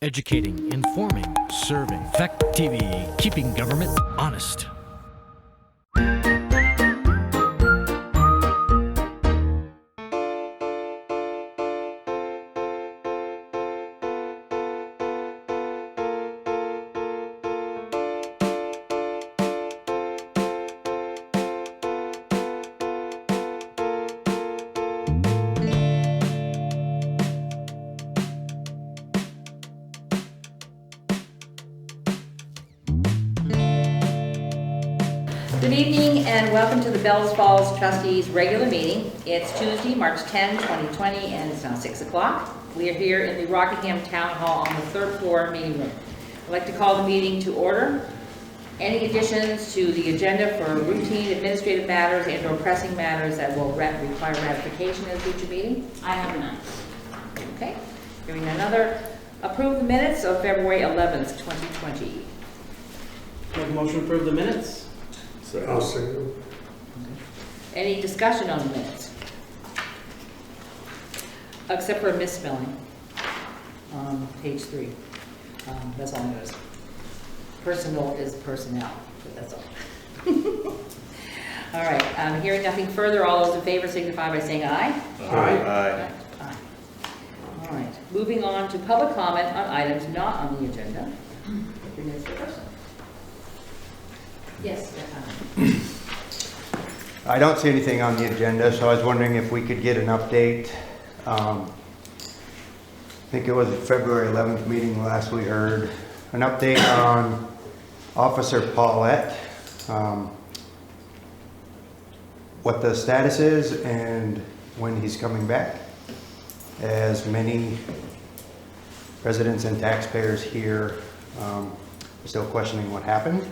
Educating, informing, serving. Fact TV, keeping government honest. Good evening and welcome to the Bellows Falls Trustees regular meeting. It's Tuesday, March 10, 2020, and it's now 6 o'clock. We are here in the Rockingham Town Hall on the third floor meeting room. I'd like to call the meeting to order. Any additions to the agenda for routine administrative matters and or pressing matters that will require ratification at a future meeting? I have none. Okay. Hearing another. Approve the minutes of February 11th, 2020. Make a motion to approve the minutes? I'll second. Any discussion on the minutes? Except for a misspelling on page 3. That's all I noticed. Personal is personnel, but that's all. All right, hearing nothing further, all those in favor signify by saying aye. Aye. Aye. All right, moving on to public comment on items not on the agenda. Yes. I don't see anything on the agenda, so I was wondering if we could get an update. I think it was the February 11th meeting last we heard an update on Officer Paulette, what the status is and when he's coming back. As many residents and taxpayers here are still questioning what happened.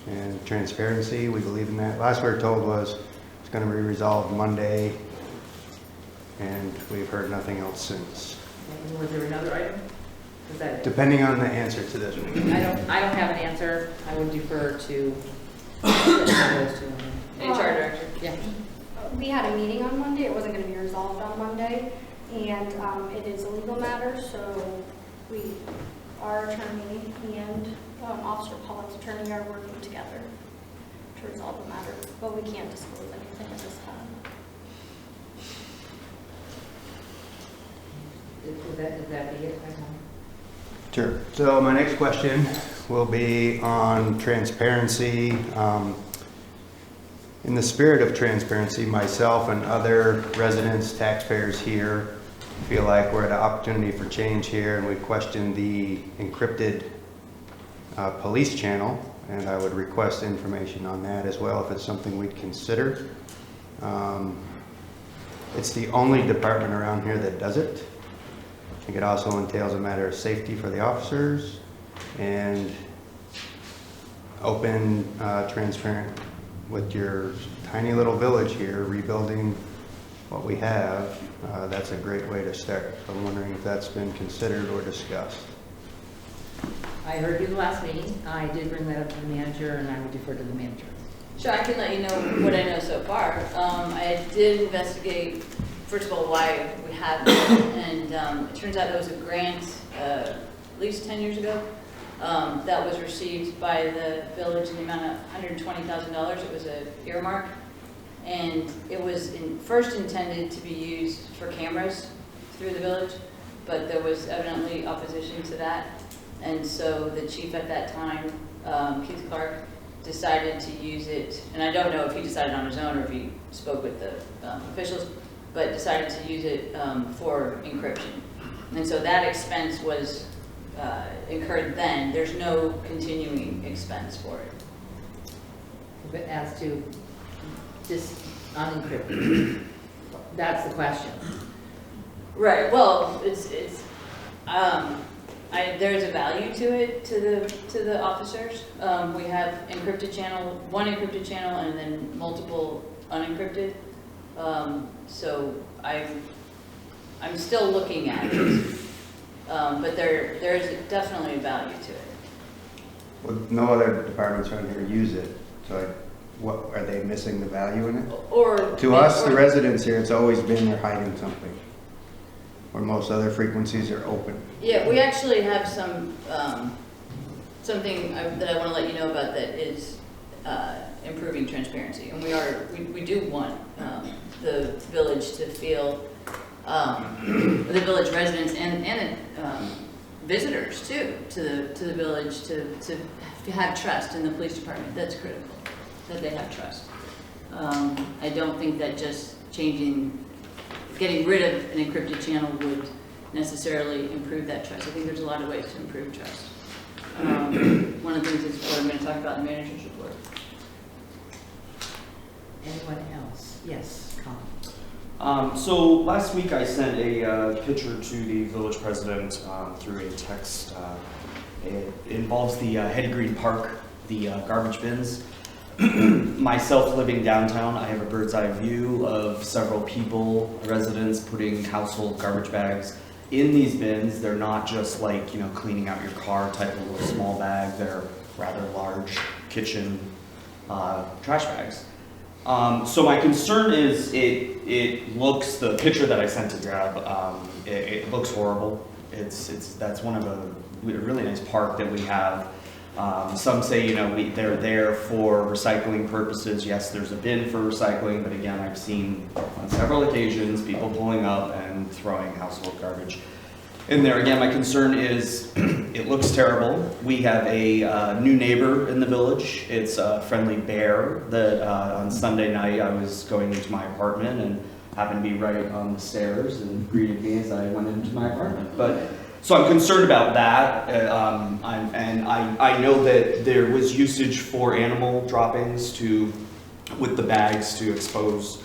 And transparency, we believe in that. Last we were told was it's going to be resolved Monday, and we've heard nothing else since. Was there another item? Was that Depending on the answer to this one. I don't have an answer. I would defer to those two. HR director. Yeah. We had a meeting on Monday. It wasn't going to be resolved on Monday, and it is a legal matter, so our attorney and Officer Pollock's attorney are working together to resolve the matter, but we can't disclose anything at this time. Would that be it? Sure. So my next question will be on transparency. In the spirit of transparency, myself and other residents, taxpayers here feel like we're at an opportunity for change here, and we question the encrypted police channel, and I would request information on that as well if it's something we'd consider. It's the only department around here that does it. I think it also entails a matter of safety for the officers and open, transparent with your tiny little village here, rebuilding what we have. That's a great way to start. So I'm wondering if that's been considered or discussed. I heard you the last meeting. I did bring that up to the manager, and I would defer to the manager. Sure, I can let you know what I know so far. I did investigate, first of all, why we have it, and it turns out there was a grant at least 10 years ago that was received by the village in the amount of $120,000. It was an earmark, and it was first intended to be used for cameras through the village, but there was evidently opposition to that. And so the chief at that time, Keith Clark, decided to use it, and I don't know if he decided on his own or if he spoke with the officials, but decided to use it for encryption. And so that expense was incurred then. There's no continuing expense for it. But as to just unencrypted, that's the question. Right. Well, there's a value to it to the officers. We have one encrypted channel, and then multiple unencrypted. So I'm still looking at it, but there's definitely a value to it. Well, no other departments around here use it, so what are they missing the value in it? Or To us, the residents here, it's always been they're hiding something. where most other frequencies are open. Yeah, we actually have some, something that I want to let you know about that is improving transparency. And we do want the village to feel, the village residents and visitors too, to the village to have trust in the police department. That's critical, that they have trust. I don't think that just getting rid of an encrypted channel would necessarily improve that trust. I think there's a lot of ways to improve trust. One of the things is what I'm going to talk about in the manager's report. Anyone else? Yes, Colin. So last week I sent a picture to the village president through a text. It involves the Hetty Green Park, the garbage bins. Myself living downtown, I have a bird's eye view of several people, residents, putting household garbage bags in these bins. They're not just like, cleaning out your car type of little small bag. They're rather large kitchen trash bags. So my concern is the picture that I sent to Deb, it looks horrible. That's one of a really nice park that we have. Some say, they're there for recycling purposes. Yes, there's a bin for recycling, but again, I've seen on several occasions people pulling up and throwing household garbage in there. Again, my concern is it looks terrible. We have a new neighbor in the village. It's a friendly bear that on Sunday night I was going into my apartment and happened to be right on the stairs and greeted me as I went into my apartment. So I'm concerned about that, and I know that there was usage for animal droppings with the bags to expose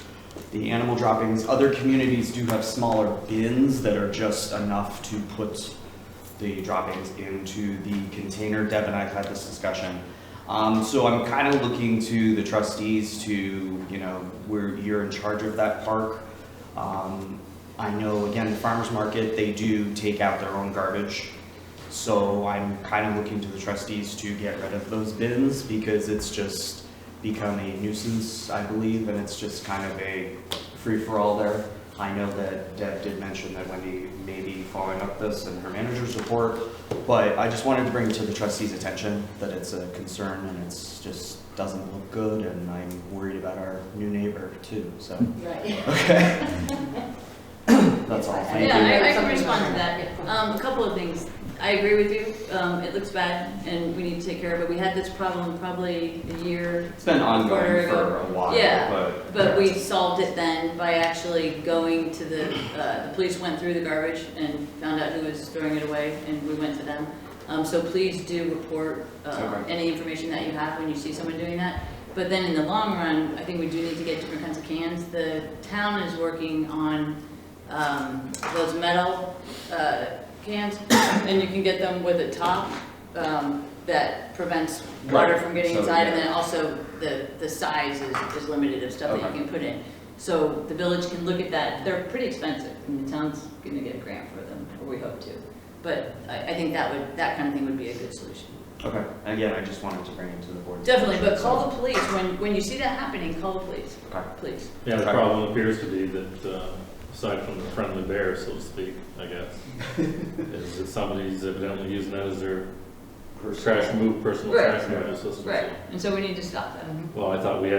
the animal droppings. Other communities do have smaller bins that are just enough to put the droppings into the container. Deb and I have had this discussion. So I'm kind of looking to the trustees to, you're in charge of that park. I know, again, the farmer's market, they do take out their own garbage. So I'm kind of looking to the trustees to get rid of those bins because it's just become a nuisance, I believe, and it's just kind of a free-for-all there. I know that Deb did mention that Wendy may be following up this in her manager's report, but I just wanted to bring it to the trustees' attention that it's a concern and it's just doesn't look good, and I'm worried about our new neighbor too, so. Right. Okay. That's all, thank you. Yeah, I can respond to that. A couple of things. I agree with you. It looks bad and we need to take care of it. We had this problem probably a year. It's been ongoing for a while. Yeah, but we solved it then by actually going to the police went through the garbage and found out who was throwing it away, and we went to them. So please do report any information that you have when you see someone doing that. But then in the long run, I think we do need to get different kinds of cans. The town is working on those metal cans, and you can get them with a top that prevents water from getting inside, and then also the size is limited of stuff that you can put in. So the village can look at that. They're pretty expensive, and the town's going to get a grant for them, or we hope to. But I think that kind of thing would be a good solution. Okay, again, I just wanted to bring it to the board. Definitely, but call the police. When you see that happening, call the police. Okay. Please. Yeah, the problem appears to be that, aside from the friendly bear, so to speak, I guess, is that somebody's evidently using that as their personal trash removal system. Right, and so we need to stop that. Well, I thought we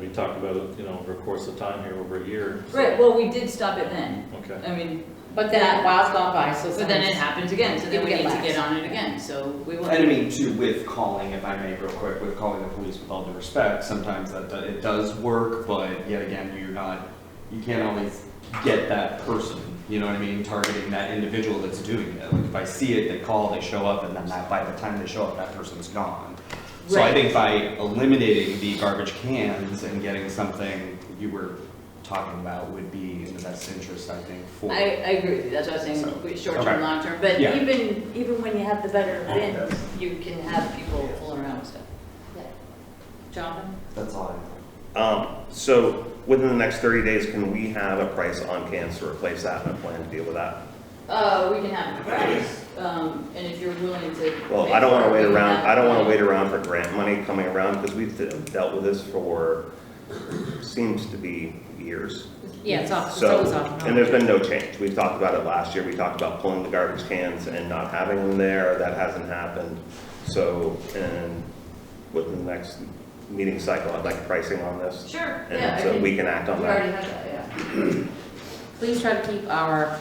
talked about it, over a course of time here, over a year. So. Right, well, we did stop it then. Okay. I mean, But then a while's gone by, so. but then it happens again, so then we need to lax. get on it again, so we will. And I mean, too, with calling, if I may real quick, with calling the police with all due respect, sometimes it does work, but yet again, you can't always get that person, you know what I mean, targeting that individual that's doing it. Like if I see it, they call, they show up, and then by the time they show up, that person's gone. So I think by eliminating the garbage cans and getting something you were talking about would be in the best interest, I think, for. I agree with you, that's what I was saying, short term, okay. long term, but Yeah. even when you have the better bins, you can have people fooling around with stuff. Jonathan? That's all I have. So within the next 30 days, can we have a price on cans to replace that and a plan to deal with that? We can have a price, and if you're willing to. Well, I don't want to wait around. I don't want to wait around for grant money coming around because we've dealt with this for seems to be years. Yeah, it's off, it's So, always off. and there's been no change. We've talked about it last year. We talked about pulling the garbage cans and not having them there. That hasn't happened. So, and within the next meeting cycle, I'd like pricing on this. Sure, And yeah. so we can act on We that. already have that, yeah. Please try to keep our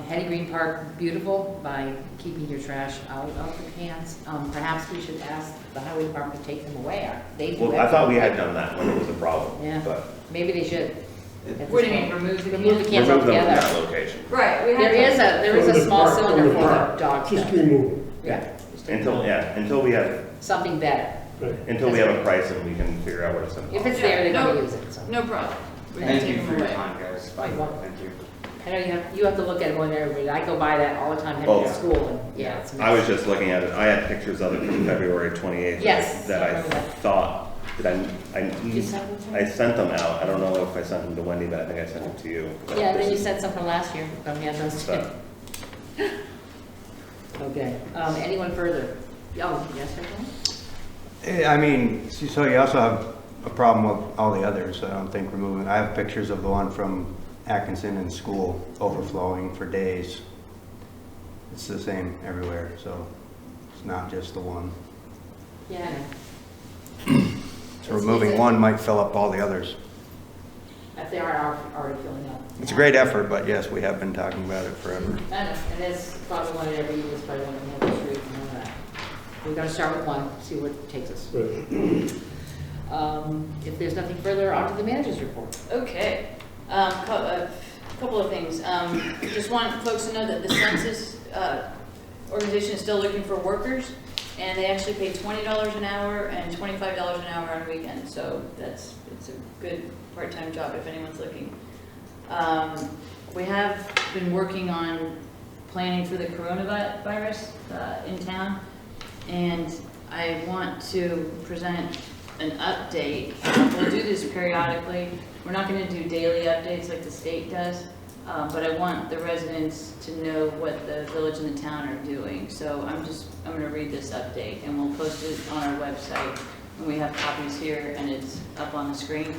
Hetty Green Park beautiful by keeping your trash out of the cans. Perhaps we should ask the highway department to take them away. They do Well, I thought we had everything. done that when it was a problem. Yeah. But Maybe they should. What do you mean, remove the Remove the cans? cans remove them from altogether. that location. Right, we have. There is a small cylinder for the dog Just stuff. remove it. Yeah, Until we have, something better. until we have a price and we can figure out what it's gonna If cost. it's there, they're gonna No. use it, so. No problem. We can Thank take you them for your away. time, guys. You're welcome. Thank you. I know you have to look at it going there, but I go by that all the time heading Oh. to school, and yeah, it's. I was just looking at it. I had pictures of it from February 28th. Yes, That I I remember that. thought, that You sent them to me? I sent them out. I don't know if I sent them to Wendy, but I think I sent them to you. Yeah, and then you sent some from last year, from the those two. So, Okay, anyone further? Oh, yes, Rachel? I mean, so you also have a problem with all the others, I don't think removing. I have pictures of the one from Atkinson in school overflowing for days. It's the same everywhere, so it's not just the one. Yeah, I know. So removing one might fill up all the others. If they aren't already filling up. It's a great effort, but yes, we have been talking about it forever. I know, and that's probably one in every year, it's probably one in every street, and all that. We're gonna start with one, see where it takes us. If there's nothing further, on to the manager's report. Okay, a couple of things. Just want folks to know that the census organization is still looking for workers, and they actually pay $20 an hour and $25 an hour on weekends, so it's a good part-time job if anyone's looking. We have been working on planning for the coronavirus in town, and I want to present an update. We'll do this periodically. We're not going to do daily updates like the state does, but I want the residents to know what the village and the town are doing. So I'm going to read this update, and we'll post it on our website. And we have copies here, and it's up on the screen.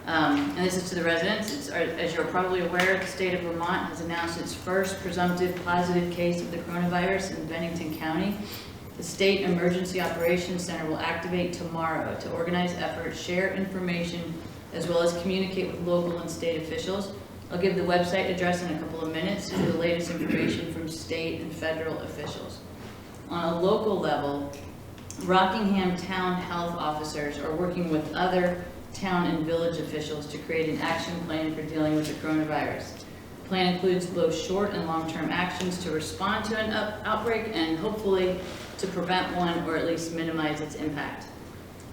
And this is to the residents. As you're probably aware, the state of Vermont has announced its first presumptive positive case of the coronavirus in Bennington County. The State Emergency Operations Center will activate tomorrow to organize efforts, share information, as well as communicate with local and state officials. I'll give the website address in a couple of minutes for the latest information from state and federal officials. On a local level, Rockingham Town Health Officers are working with other town and village officials to create an action plan for dealing with the coronavirus. The plan includes both short and long-term actions to respond to an outbreak and hopefully to prevent one or at least minimize its impact.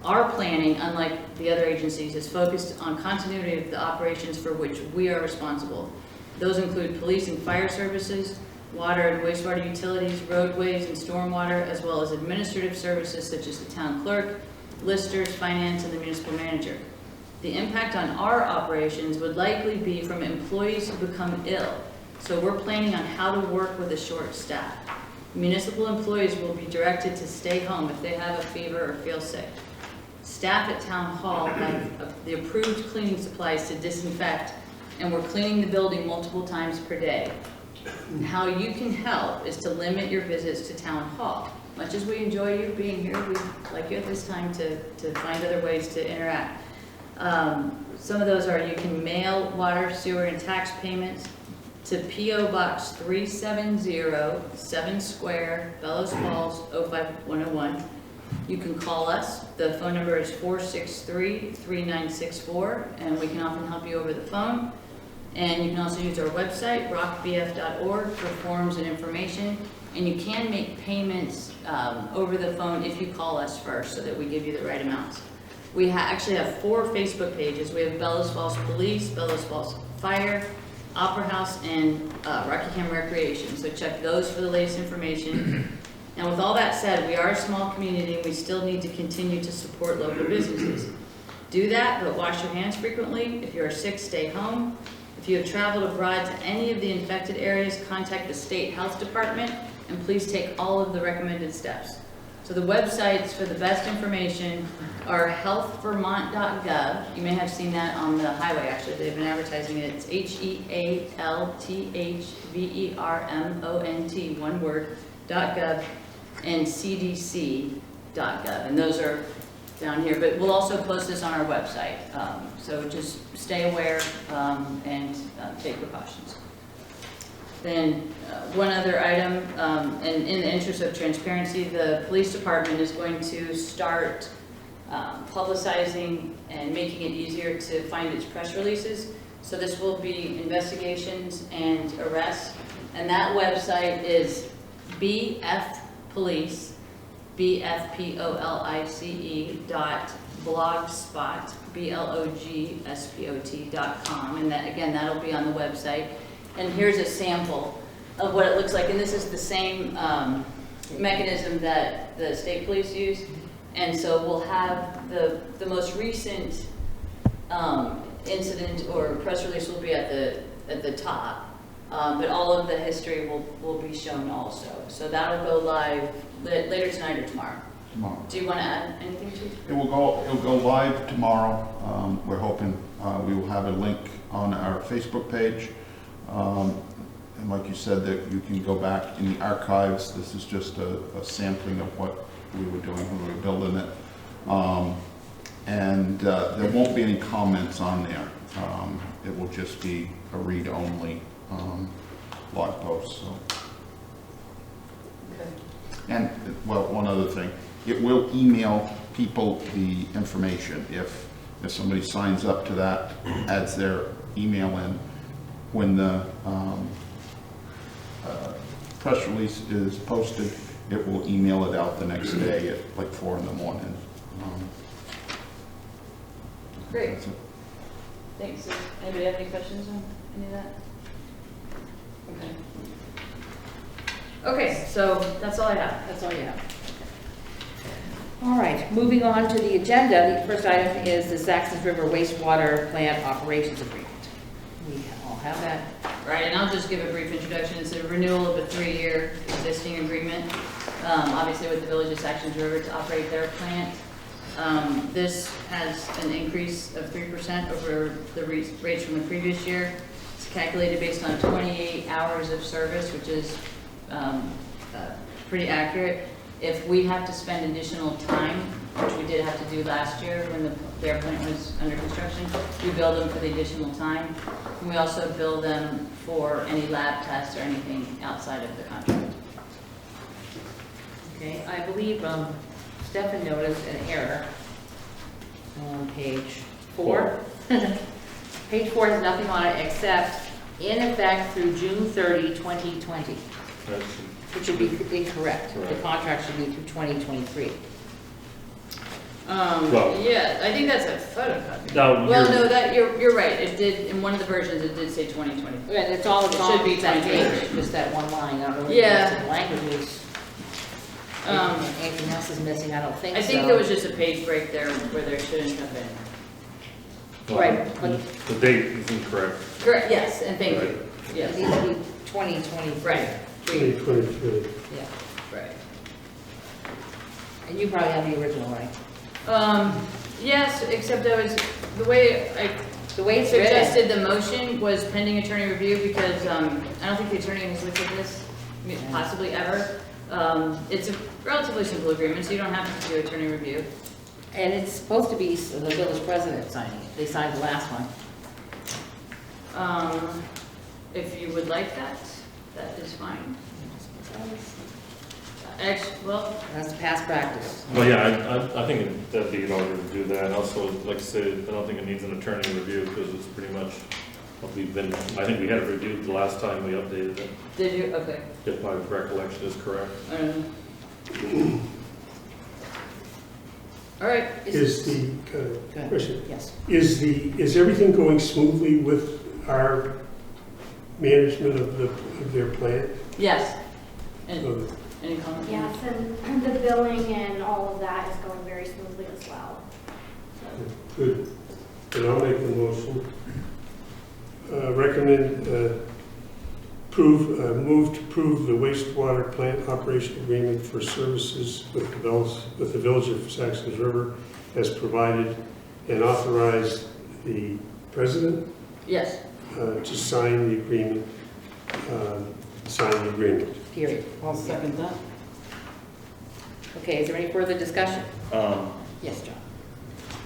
Our planning, unlike the other agencies, is focused on continuity of the operations for which we are responsible. Those include police and fire services, water and wastewater utilities, roadways and stormwater, as well as administrative services such as the town clerk, listers, finance, and the municipal manager. The impact on our operations would likely be from employees who become ill, so we're planning on how to work with a short staff. Municipal employees will be directed to stay home if they have a fever or feel sick. Staff at Town Hall have the approved cleaning supplies to disinfect, and we're cleaning the building multiple times per day. And how you can help is to limit your visits to Town Hall. Much as we enjoy you being here, we'd like you at this time to find other ways to interact. Some of those are you can mail water, sewer, and tax payments to P.O. Box 370, 7 Square, Bellows Falls, 05101. You can call us. The phone number is 463-3964, and we can often help you over the phone. And you can also use our website, rockbf.org, for forms and information. And you can make payments over the phone if you call us first so that we give you the right amounts. We actually have 4 Facebook pages. We have Bellows Falls Police, Bellows Falls Fire, Opera House, and Rockingham Recreation. So check those for the latest information. And with all that said, we are a small community and we still need to continue to support local businesses. Do that, but wash your hands frequently. If you are sick, stay home. If you have traveled abroad to any of the infected areas, contact the state health department and please take all of the recommended steps. So the websites for the best information are healthvermont.gov. You may have seen that on the highway, actually. They've been advertising it. It's HEALTHVERMONT, one word, .gov, and CDC.gov. And those are down here, but we'll also post this on our website. So just stay aware and take precautions. Then one other item, and in the interest of transparency, the police department is going to start publicizing and making it easier to find its press releases. So this will be investigations and arrests. And that website is bfpolice, bfpolice.blogspot, blogspot.com. And that, again, that'll be on the website. And here's a sample of what it looks like. And this is the same mechanism that the state police use. And so we'll have the most recent incident or press release will be at the top. But all of the history will be shown also. So that'll go live later tonight or tomorrow. Tomorrow. Do you want to add anything to it? It'll go live tomorrow. We're hoping we will have a link on our Facebook page. And like you said, that you can go back in the archives. This is just a sampling of what we were doing when we were building it. And there won't be any comments on there. It will just be a read-only blog post. So. Okay. And, well, one other thing, it will email people the information. If somebody signs up to that, adds their email in, when the press release is posted, it will email it out the next day at like 4 in the morning. Great. That's it. Thanks. Does anybody have any questions on any of that? Okay. Okay, so that's all I have. That's all you have. All right, moving on to the agenda, the first item is the Saxons River wastewater plant operations agreement. We all have that. Right, and I'll just give a brief introduction. It's a renewal of a 3-year existing agreement, obviously with the Village of Saxons River to operate their plant. This has an increase of 3% over the rates from the previous year. It's calculated based on 28 hours of service, which is pretty accurate. If we have to spend additional time, which we did have to do last year when their plant was under construction, we bill them for the additional time. And we also bill them for any lab tests or anything outside of the contract. Okay, I believe Stefan noticed an error on page 4. Page 4 has nothing on it except in effect through June 30, 2020, That's, which would be incorrect. The Right. contract should be through 2023. Well- Yeah, I think that's a photocopy. No, Well, you're- no, that, you're right. It did, in one of the versions, it did say 2020. And it's all, It should be that 2023. page, just that one line. I don't know what Yeah. the rest of the language is. Anything else is missing? I don't think so. I think there was just a page break there where there shouldn't have been. Right, but The date is incorrect. Correct, yes, and thank you. it Yes, needs to be 2023. right, 2023. Yeah, right. and you probably have the original, right? Yes, except I was, the way I The way it's written. suggested the motion was pending attorney review because I don't think the attorney has looked at this, possibly ever. It's a relatively simple agreement, so you don't have to do attorney review. And it's supposed to be the village president signing it. They signed the last one. If you would like that, that is fine. Actually, well, That's past practice. Well, yeah, I think that'd be in order to do that. Also, like I said, I don't think it needs an attorney review because it's pretty much what we've been, I think we had it reviewed the last time we updated it, did you, okay. if my recollection is correct. All right. Is the, Go ahead. question, Yes. is everything going smoothly with our management of their plant? Yes. And So, any comments? Yes, and the billing and all of that is going very smoothly as well. Good. And I'll make the motion. Recommend Move to approve the wastewater plant operation agreement for services with the Village of Saxons River as provided, and authorize the president Yes, to sign the agreement, period. I'll second that. Okay, is there any further discussion? Um, Yes, John.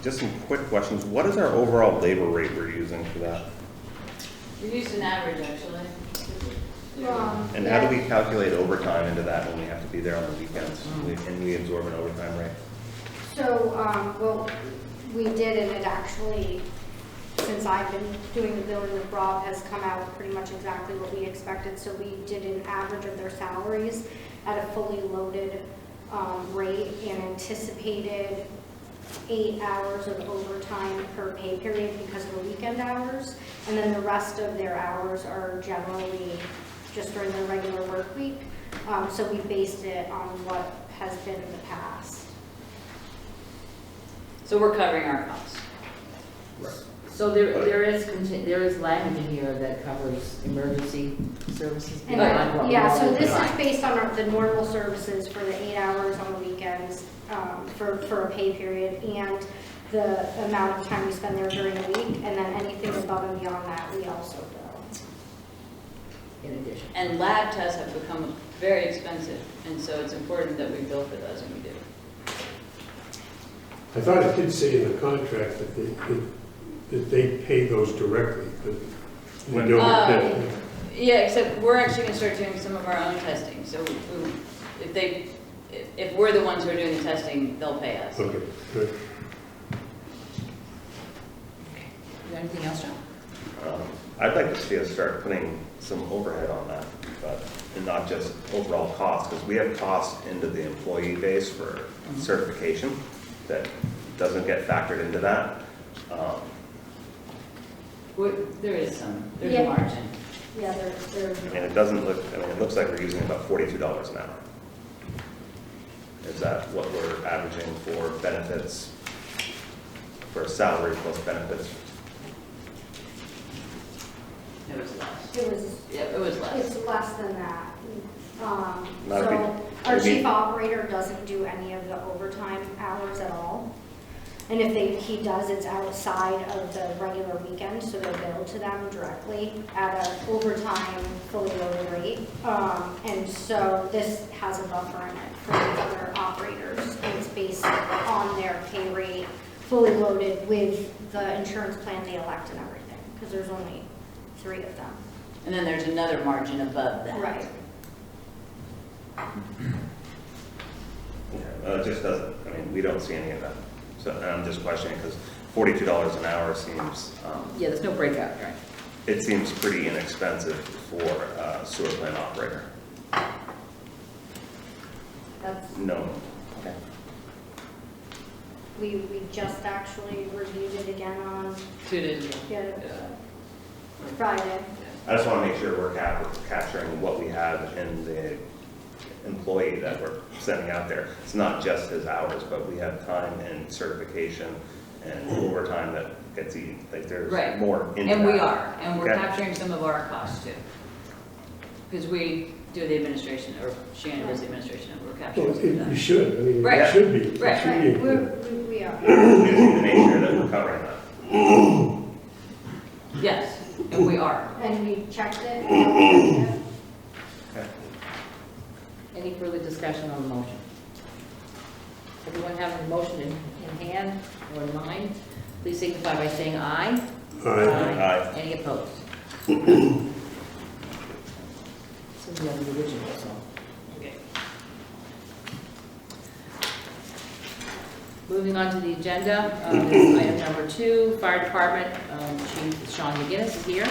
Just some quick questions. What is our overall labor rate we're using for that? We used an average, actually. And how do we calculate overtime into that when we have to be there on the weekends? And we absorb an overtime rate? So, well, we did, and it actually, since I've been doing the billing with Rob, has come out pretty much exactly what we expected. So we did an average of their salaries at a fully loaded rate and anticipated 8 hours of overtime per pay period because of the weekend hours. And then the rest of their hours are generally just during their regular work week. So we based it on what has been in the past. So we're covering our costs. So there is language in here that covers emergency services. And beyond what we yeah, so already this is provide. based on the normal services for the 8 hours on the weekends, for a pay period, and the amount of time we spend there during the week, and then anything above and beyond that, we also bill. In addition. And lab tests have become very expensive, and so it's important that we bill for those, and we do. I thought it did say in the contract that they pay those directly, but we don't. Yeah, except we're actually going to start doing some of our own testing. So if we're the ones who are doing the testing, they'll pay us. Okay, good. You got anything else, John? I'd like to see us start putting some overhead on that, and not just overall costs, because we have costs into the employee base for certification that doesn't get factored into that. There is some, there's Yeah. a margin. Yeah, there's. I mean, it doesn't look, I mean, it looks like we're using about $42 an hour. Is that what we're averaging for benefits, for a salary plus benefits? It was less. It was, Yeah, it was less. it's less than that. Not So big- our maybe- chief operator doesn't do any of the overtime hours at all. And if he does, it's outside of the regular weekend, so they're billed to them directly at an overtime fully loaded rate. And so this has a buffer in it for the other operators, and it's based on their pay rate, fully loaded with the insurance plan they elect and everything, because there's only 3 of them. And then there's another margin above that. Right. Yeah, it just doesn't, I mean, we don't see any of that. So I'm just questioning, because $42 an hour seems, Yeah, there's no breakout, right? it seems pretty inexpensive for a sewer plant operator. That's, No. Okay. we just actually reviewed it again on 2 days ago. Friday. I just want to make sure we're capturing what we have in the employee that we're sending out there. It's not just his hours, but we have time and certification and overtime that gets eaten. Like there's Right. more into And we that. are, and we're Okay. capturing some of our costs too. Because we do the administration, or Shannon does the administration, and we're capturing Well, some of you that. should, I mean, Right. it should be. It Right. should Right, be. we are. We just need to make sure that we're covering that. Yes, and we are. And we checked it. Okay. Any further discussion on the motion? Everyone have a motion in hand or in mind? Please signify by saying aye. Aye. Any opposed? This is the original, so. Okay. Moving on to the agenda, is item number 2, Fire Department, Chief Sean McGinnis is here.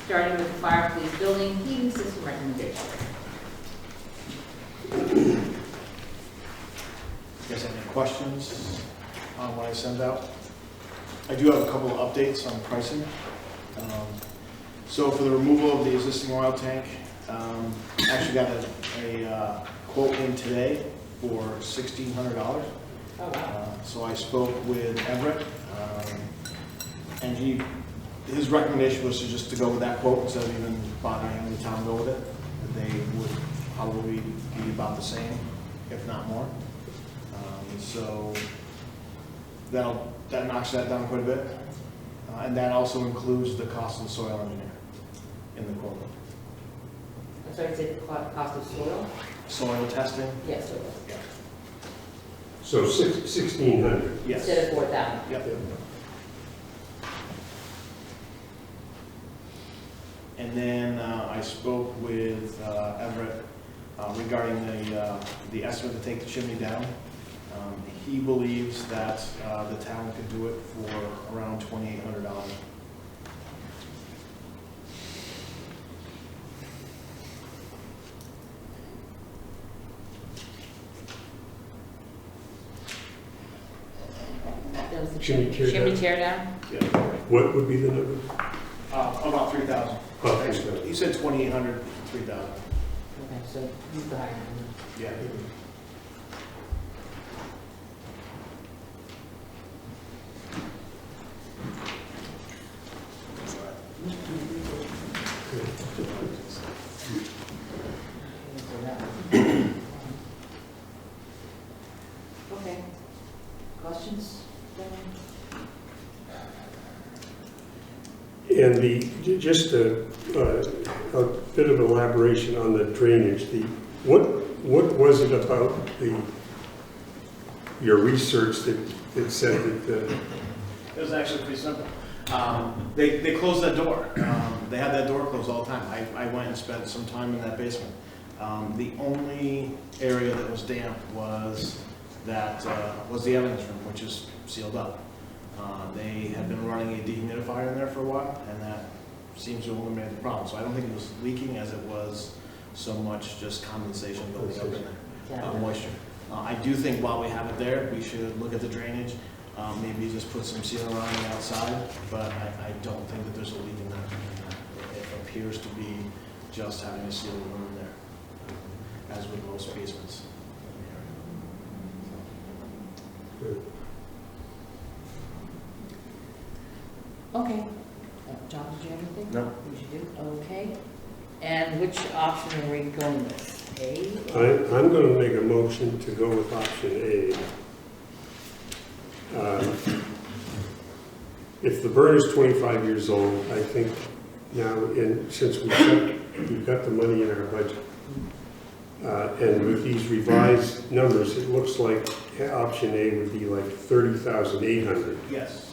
Starting with the Fire Police Building Heating System recommendation. You guys have any questions on what I send out? I do have a couple of updates on pricing. So for the removal of the existing oil tank, actually got a quote in today for $1,600. Oh, wow. So I spoke with Everett, and he his recommendation was just to go with that quote instead of even bothering the town to go with it. They would probably be about the same, if not more. So that knocks that down quite a bit. And that also includes the cost of the soil engineer in the quote. I'm sorry, is it the cost of soil? Soil testing? Yes, soil. Yeah. So 1,600. Yes. Instead of 4,000. Yep. And then I spoke with Everett regarding the estimate to take the chimney down. He believes that the town could do it for around $2,800. That was the Chimney tear chimney down? tear down? Yeah. What would be the number? About 3,000. About 3,000. He said 2,800, 3,000. Okay, so he's the higher number. Yeah. Okay. Questions? And just a bit of elaboration on the drainage. What was it about your research that said that? It was actually pretty simple. They closed that door. They had that door closed all the time. I went and spent some time in that basement. The only area that was damp was the evidence room, which is sealed up. They had been running a dehumidifier in there for a while, and that seems to eliminate the problem. So I don't think it was leaking as it was so much just condensation building up in there, moisture. I do think while we have it there, we should look at the drainage, maybe just put some sealant around the outside, but I don't think that there's a leak in there. It appears to be just having a sealed room in there, as with most basements. Okay. John, did you have anything? No. You should do? Okay. And which option are we going with? A? I'm going to make a motion to go with option A. If the burn is 25 years old, I think now, since we've got the money in our budget, and with these revised numbers, it looks like option A would be like 30,800. Yes.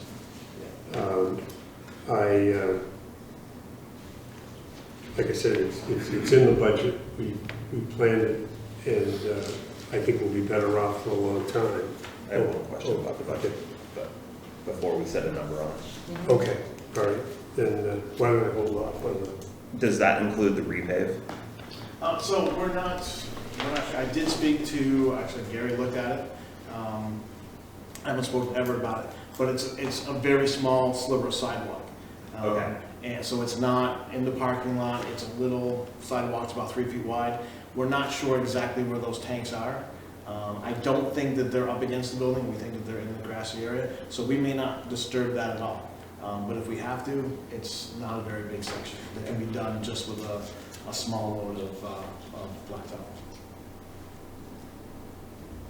Like I said, it's in the budget. We planned it, and I think we'll be better off for a long time. I have one question about the budget, but before we set a number on it. Okay, all right. Then why don't I hold off on the... Does that include the repave? So we're not sure. I did speak to, actually Gary looked at it. I haven't spoken to Everett about it, but it's a very small sliver of sidewalk. Okay. And so it's not in the parking lot, it's a little sidewalk, it's about 3 feet wide. We're not sure exactly where those tanks are. I don't think that they're up against the building, we think that they're in the grassy area, so we may not disturb that at all. But if we have to, it's not a very big section. That can be done just with a small load of blacktop.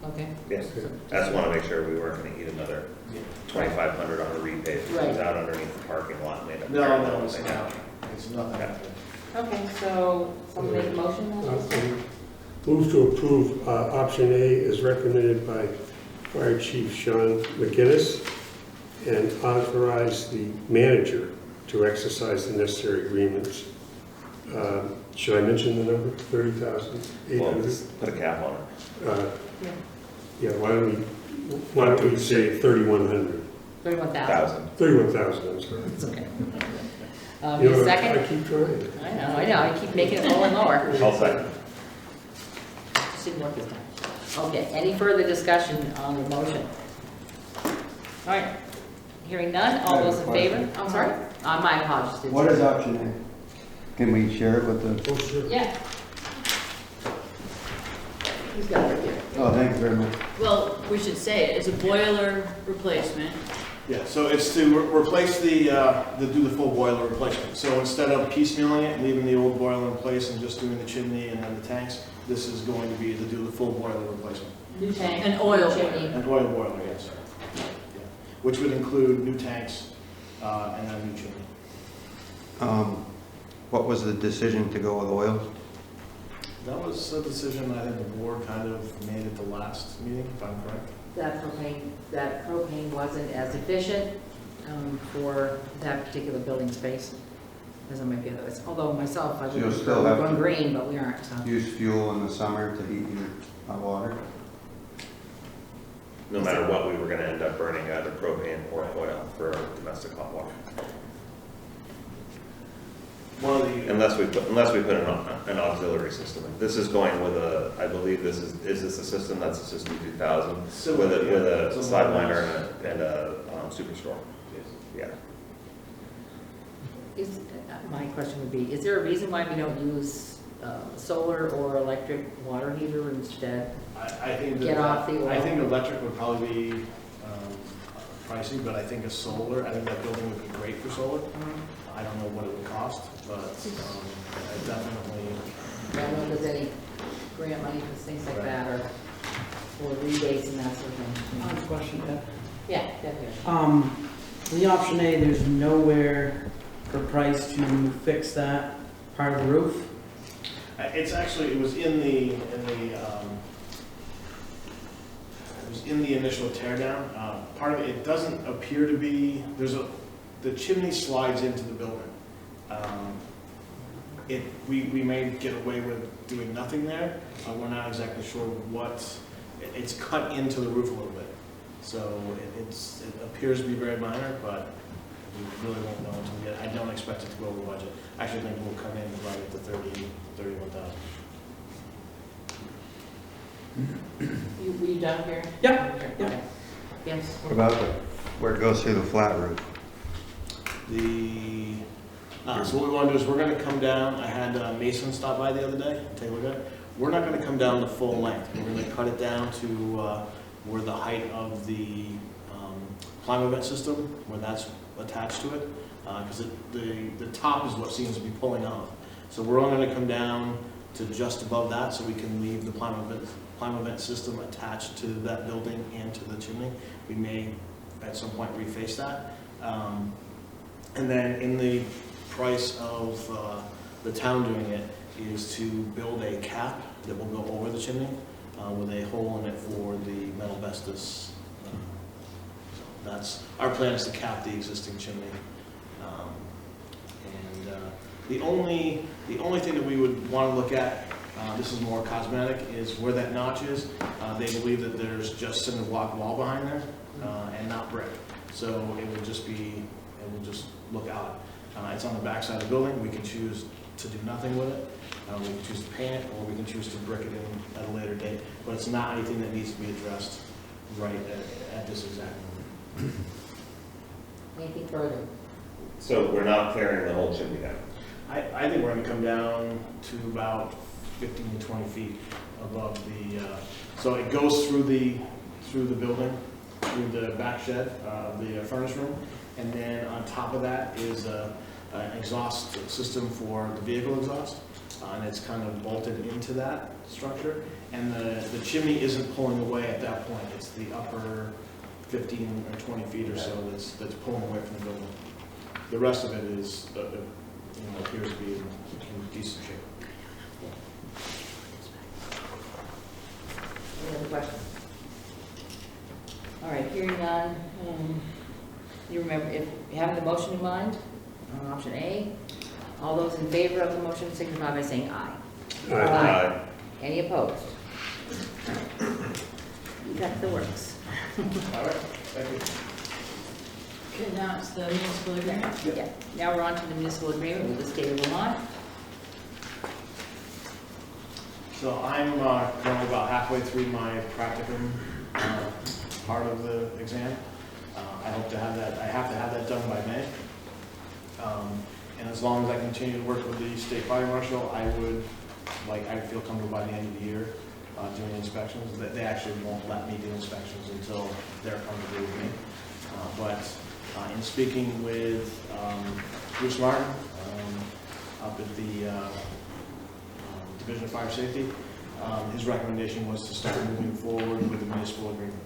Okay. Yes. I just want to make sure we weren't going to eat another 2,500 on a repave. Right. It's out underneath the parking lot. And end up No, tearing the no, whole it's thing not. out. It's nothing. Okay, so someone make a motion on this? Move to approve option A as recommended by Fire Chief Sean McGinnis and authorize the manager to exercise the necessary agreements. Should I mention the number? 30,800? Well, just put a cap on it. Yeah, why don't we say 3,100? 31,000. 31,000, I'm sorry. It's okay. You know, Second? I keep trying. I know, I keep making it lower and lower. I'll second. Just didn't work this time. Okay, any further discussion on the motion? All right, hearing none, all those in favor? I'm sorry? My apologies. What is option A? Can we share it with the, Oh, sure. Yeah. He's got it right here. oh, thank you very much. Well, we should say it, it's a boiler replacement. Yeah, so it's to replace do the full boiler replacement. So instead of piecemealing it, leaving the old boiler in place and just doing the chimney and then the tanks, this is going to be to do the full boiler replacement. New tank. An oil chimney. An oil boiler, yes. Yeah. Which would include new tanks and a new chimney. What was the decision to go with oil? That was a decision I think the board kind of made at the last meeting, if I'm correct. That propane wasn't as efficient for that particular building space as it might be others. Although myself, I So would you'll prefer still have going to- green, but we aren't, so. Use fuel in the summer to heat your hot water? No matter what, we were gonna end up burning either propane or oil for domestic hot water. One of the, Unless we put an auxiliary system in. This is going with I believe this is this a system that's a System 2000? Similar, With a yeah. Sideliner and a Superstore. Yeah. My question would be, is there a reason why we don't use solar or electric water heater instead? I think that, Get off the oil. I think electric would probably be pricey, but I think I think that building would be great for solar. I don't know what it would cost, but I definitely, I don't know if there's any grant money for things like that, or rebates and that sort of I have thing. a question, Deb. Yeah, definitely. The option A, there's nowhere for price to fix that part of the roof. it's actually, it was in the initial tear down. Part of it doesn't appear to be, the chimney slides into the building. We may get away with doing nothing there. We're not exactly sure it's cut into the roof a little bit. So it appears to be very minor, but we really won't know until we get, I don't expect it to go over budget. I actually think we'll come in right at the 31,000. Were you down here? Yep, Okay. yep. Yes. What about where it goes through the flat roof? So what we want to do is we're going to come down. I had Mason stop by the other day and take a look at it. We're not going to come down the full length. We're going to cut it down to where the height of the climate vent system, where that's attached to it, because the top is what seems to be pulling off. So we're only going to come down to just above that, so we can leave the climate vent system attached to that building and to the chimney. We may at some point reface that. And then in the price of the town doing it is to build a cap that will go over the chimney with a hole in it for the metal vestas. So that's, our plan is to cap the existing chimney. The only thing that we would want to look at, this is more cosmetic, is where that notch is. They believe that there's just cinder block wall behind there and not brick. So it will just look out. It's on the back side of the building. We can choose to do nothing with it. We can choose to paint it, or we can choose to brick it in at a later date. But it's not anything that needs to be addressed right at this exact moment. Anything further? So we're not clearing the whole chimney down. I think we're going to come down to about 15 to 20 feet above the. So it goes through the building, through the back shed, the furnace room, and then on top of that is an exhaust system for the vehicle exhaust, and it's kind of bolted into that structure. And the chimney isn't pulling away at that point. It's the upper 15 or 20 feet or so that's pulling away from the building. The rest of it is, appears to be in decent shape. Any other questions? All right, hearing none. You remember, if you have the motion in mind, on option A, all those in favor of the motion signify by saying aye. Aye. Any opposed? You got the works. All right, thank you. Okay, now it's the municipal agreement. Yeah, now we're on to the municipal agreement with the state of Vermont. So I'm currently about halfway through my practicum part of the exam. I hope to have that, I have to have that done by May. And as long as I continue to work with the state fire marshal, I feel comfortable by the end of the year doing inspections. They actually won't let me do inspections until they're comfortable with me. But in speaking with Bruce Martin up at the Division of Fire Safety, his recommendation was to start moving forward with the municipal agreement.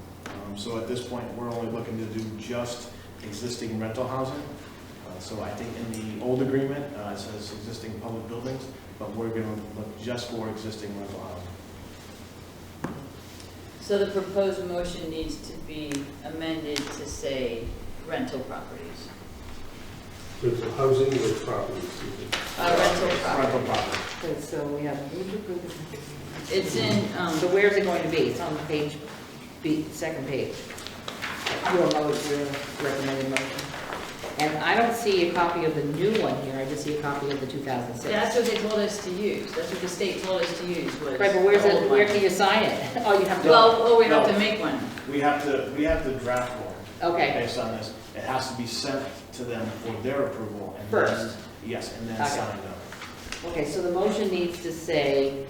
So at this point, we're only looking to do just existing rental housing. So I think in the old agreement, it says existing public buildings, but we're going to look just for existing rental housing. So the proposed motion needs to be amended to say rental properties. Rental housing or properties? Rental Rental property. property. Good, so we have, It's in, so where's it going to be? It's on the page, second page. Your recommended motion. And I don't see a copy of the new one here, I just see a copy of the 2006. that's what they told us to use. That's what the state told us to use was. Right, but where's the it, old where one. can you sign it? Oh, you have to. Well, we have No. to make one. We have to draft one. Okay. Based on this. It has to be sent to them for their approval. And First. then- Yes, and then Okay. signed up. Okay, so the motion needs to say,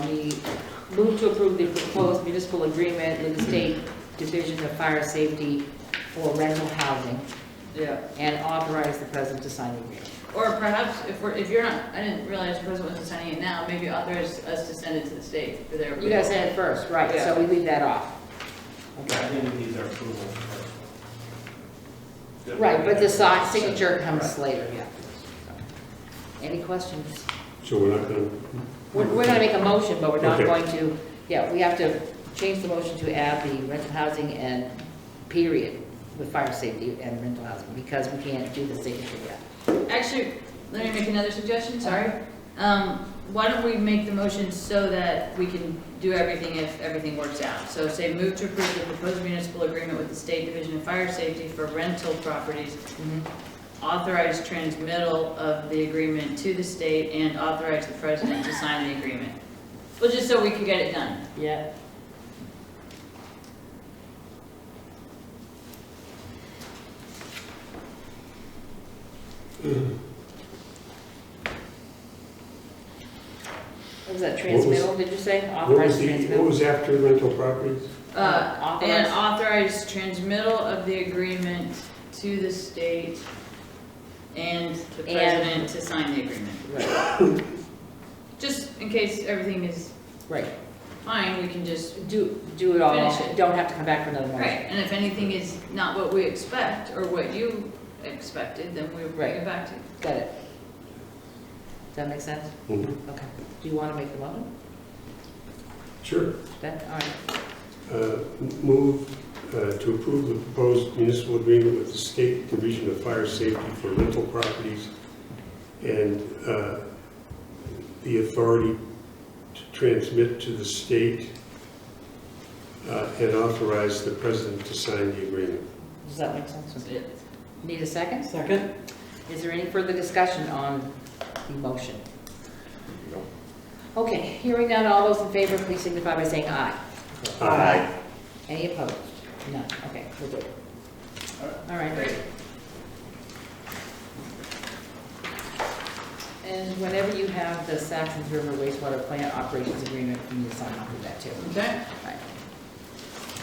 we move to approve the proposed municipal agreement with the State Division of Fire Safety for rental housing Yeah. and authorize the president to sign the agreement. Or perhaps if you're not, I didn't realize the president wasn't signing it now, maybe authorize us to send it to the state for their approval. You gotta send it first, right, so Yeah. we leave that off. I Okay. think we need their approval first. Right, but the signature comes later, yeah. Any questions? So we're not going to... We're gonna make a motion, but we're not Okay. going to, yeah, we have to change the motion to add the rental housing and period with fire safety and rental housing, because we can't do the signature yet. Actually, let me make another suggestion, sorry. Why don't we make the motion so that we can do everything if everything works out? So say move to approve the proposed municipal agreement with the State Division of Fire Safety for rental properties. Authorize transmittal of the agreement to the state and authorize the president to sign the agreement. Well, just so we can get it done. Yeah. What was that, transmittal, did you say? What was Authorized what transmittal? was after rental properties? And authorize transmittal of the agreement to the state and the president to sign the agreement. Right, Just in case everything is right. fine, we can just, Do it all, Finish it. don't have to come back for another motion. right, and if anything is not what we expect or what you expected, then we'll bring it back to you. Got it. Does that make sense? Mhm. Okay. Do you want to make the motion? Sure. That, all right. Move to approve the proposed municipal agreement with the State Division of Fire Safety for rental properties and the authority to transmit to the state and authorize the president to sign the agreement. Does that make sense? That's it. Need a second? Second? Is there any further discussion on the motion? Okay, hearing none, all those in favor, please signify by saying aye. Aye. Any opposed? None. Okay, we're good. All right, great. And whenever you have the Saxons River wastewater plant operations agreement, you need to sign off with that too. Okay? Right.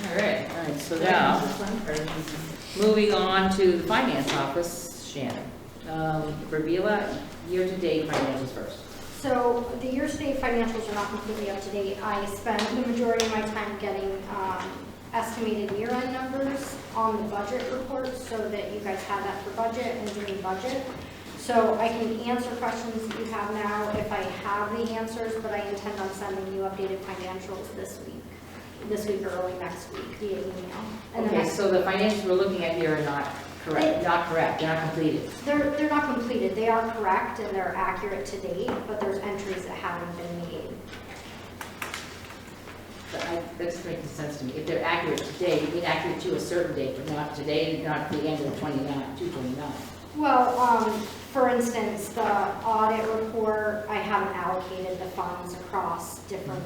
All right. All right, so now, moving on to the finance office, Shannon. Verbila, year-to-date financials first. So the year-to-date financials are not completely up to date. I spent the majority of my time getting estimated year-end numbers on the budget report so that you guys have that for budget and doing budget. So I can answer questions that you have now if I have the answers, but I intend on sending you updated financials this week or early next week via email. And then Okay, so the financials we're looking at here are not correct, they're not completed. They're not completed. They are correct and they're accurate to date, but there's entries that haven't been made. But that doesn't make sense to me. If they're accurate today, inaccurate to a certain date, but not today, not the end of 2/29. Well, for instance, the audit report, I haven't allocated the funds across different,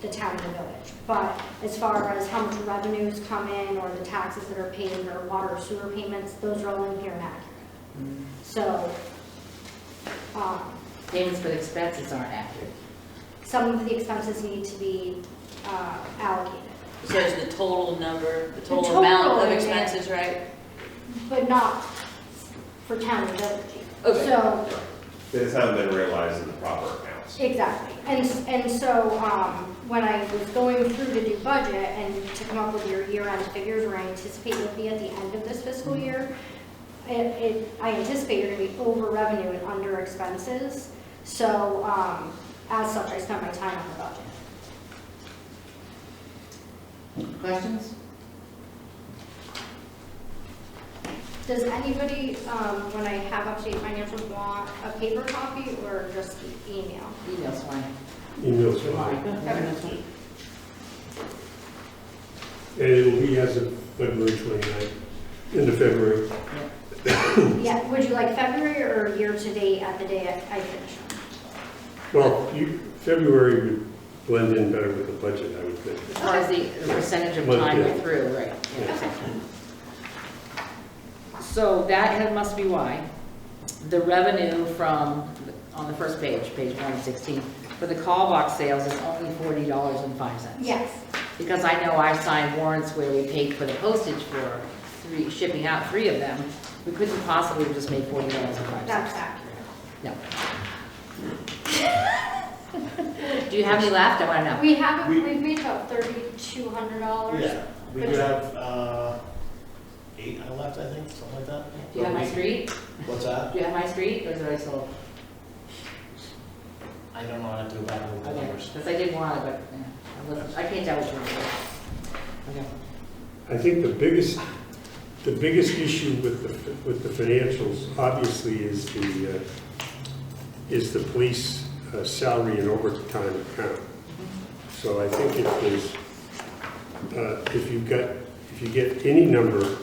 the town and the village. But as far as how much revenues come in or the taxes that are paid or water or sewer payments, those are all in here and accurate. So, Payments for the expenses aren't accurate. some of the expenses need to be allocated. So it's the total number, the total total, amount of yeah. expenses, right? but not for town and village. Okay. So, They just haven't been realized in the proper accounts. exactly. And so, when I was going through to do budget and to come up with your year-end figures where I anticipate you'll be at the end of this fiscal year, I anticipate you're gonna be over revenue and under expenses. So, as such, I spent my time on the budget. Questions? Does anybody, when I have update financials, want a paper copy or just email? Email's fine. Email's fine. Okay. And it will be as of February 29th, end of February. Yeah, would you like February or year-to-date at the day I finish them? Well, February would blend in better with the budget, I would think. As far as the percentage of Month, time yeah. through, right. So that must be why. The revenue from, on the first page 116, for the call box sales is only $40.05. Yes, Because I know I signed warrants where we paid for the postage for shipping out 3 of them. We couldn't possibly have just made $40.05. that's accurate. No. Do you have any left? I want to know. We've made about $3,200. Yeah, we do have 8 left, I think, something like that. Do you have my street? What's that? Do you have my street, or is it already sold? I don't know, I have to go back and look at the Okay, numbers. because I did want it, but yeah, I can't tell which one it is. Okay. I think the biggest issue with the financials, obviously, is the police salary and overtime account. So I think if you get any number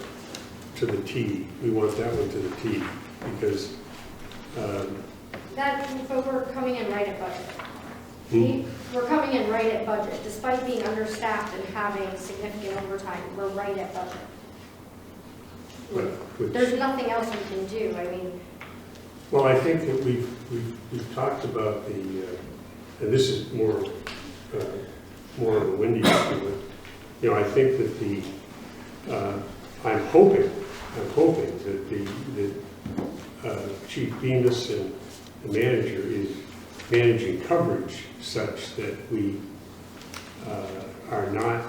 to the T, we want that one to the T, because, But we're coming in right at budget. We're coming in right at budget, despite being understaffed and having significant overtime, we're right at budget. There's nothing else we can do, I mean, well, I think that we've talked about the, and this is more of a windy issue, but, you know, I think that I'm hoping that Chief Bemis and the manager is managing coverage such that we are not,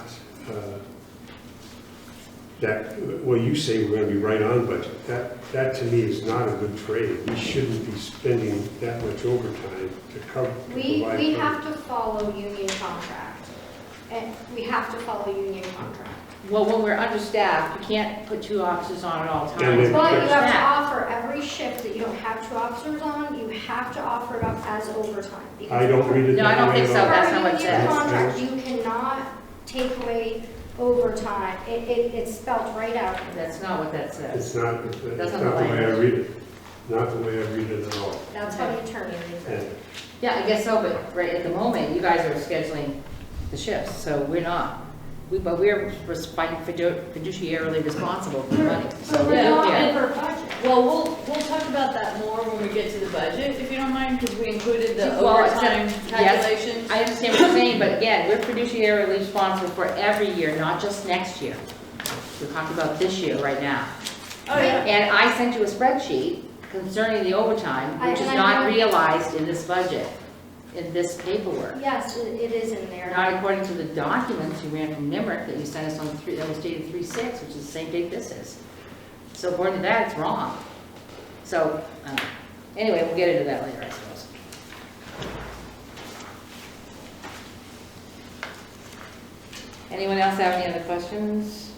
well, you say we're going to be right on budget. That to me is not a good trade. We shouldn't be spending that much overtime to cover. we have to follow union contract. And we have to follow union contract. Well, when we're understaffed, you can't put 2 officers on at all And times. then- But you have to Understaffed. offer every shift that you don't have 2 officers on, you have to offer it up as overtime. I don't read it No, I that don't way think at so. all. That's not what it Per union says. contract, you cannot take away overtime. It's spelled right out. That's not what that says. It's not the That's not way the I language. read it. Not the way I read it at all. That's how the attorney reads And it. Yeah, I guess so, but right at the moment, you guys are scheduling the shifts, so we're not. But we're fiduciarily responsible for the money. So But we we're don't not care. over budget. Well, we'll talk about that more when we get to the budget, if you don't mind, because we included the Well, overtime except- calculations. I understand what you're saying, but again, we're fiduciarily responsible for every year, not just next year. We're talking about this year right now. Oh, yeah. And I sent you a spreadsheet concerning the overtime, which is And I not know- realized in this budget, in this paperwork. Yes, it is in there. Not according to the documents you ran from NIMRIC that you sent us on that was dated 3/6, which is the same date this is. So according to that, it's wrong. So, anyway, we'll get into that later, I suppose. Anyone else have any other questions?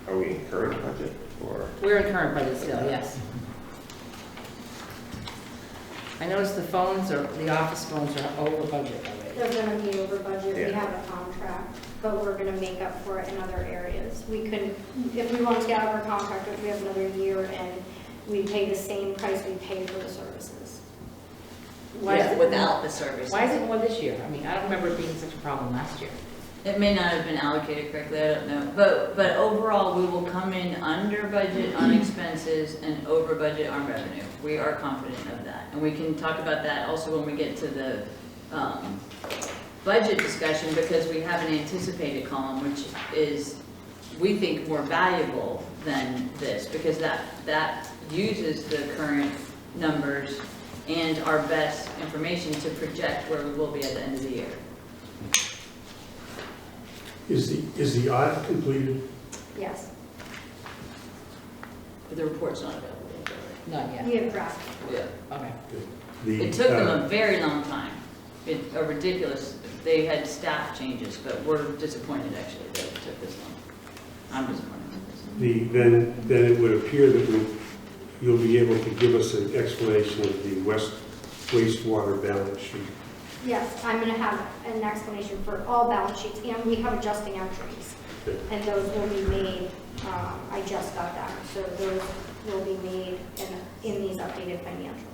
Are we in current budget or? We're in current budget still, yes. I noticed the phones or the office phones are over budget already. They're gonna be over budget, we Yeah. have a contract, but we're gonna make up for it in other areas. We could, if we want to get out of our contract, if we have another year and we pay the same price we pay for the services. Why is it Without the service. Why is it more this year? I mean, I don't remember it being such a problem last year. It may not have been allocated correctly, I don't know. But overall, we will come in under budget on expenses and over budget on revenue. We are confident of that. And we can talk about that also when we get to the budget discussion because we have an anticipated column, which is, we think, more valuable than this, because that uses the current numbers and our best information to project where we will be at the end of the year. Is the audit completed? Yes, But the report's not available yet. Not yet. we have drafted. Yeah. Okay. It took them a very long time. A ridiculous, they had staff changes, but we're disappointed actually that it took this long. I'm disappointed with this. Then it would appear that you'll be able to give us an explanation of the wastewater balance sheet. Yes, I'm gonna have an explanation for all balance sheets, and we have adjusting entries. Okay. And those will be made, I just got them, so those will be made in these updated financials.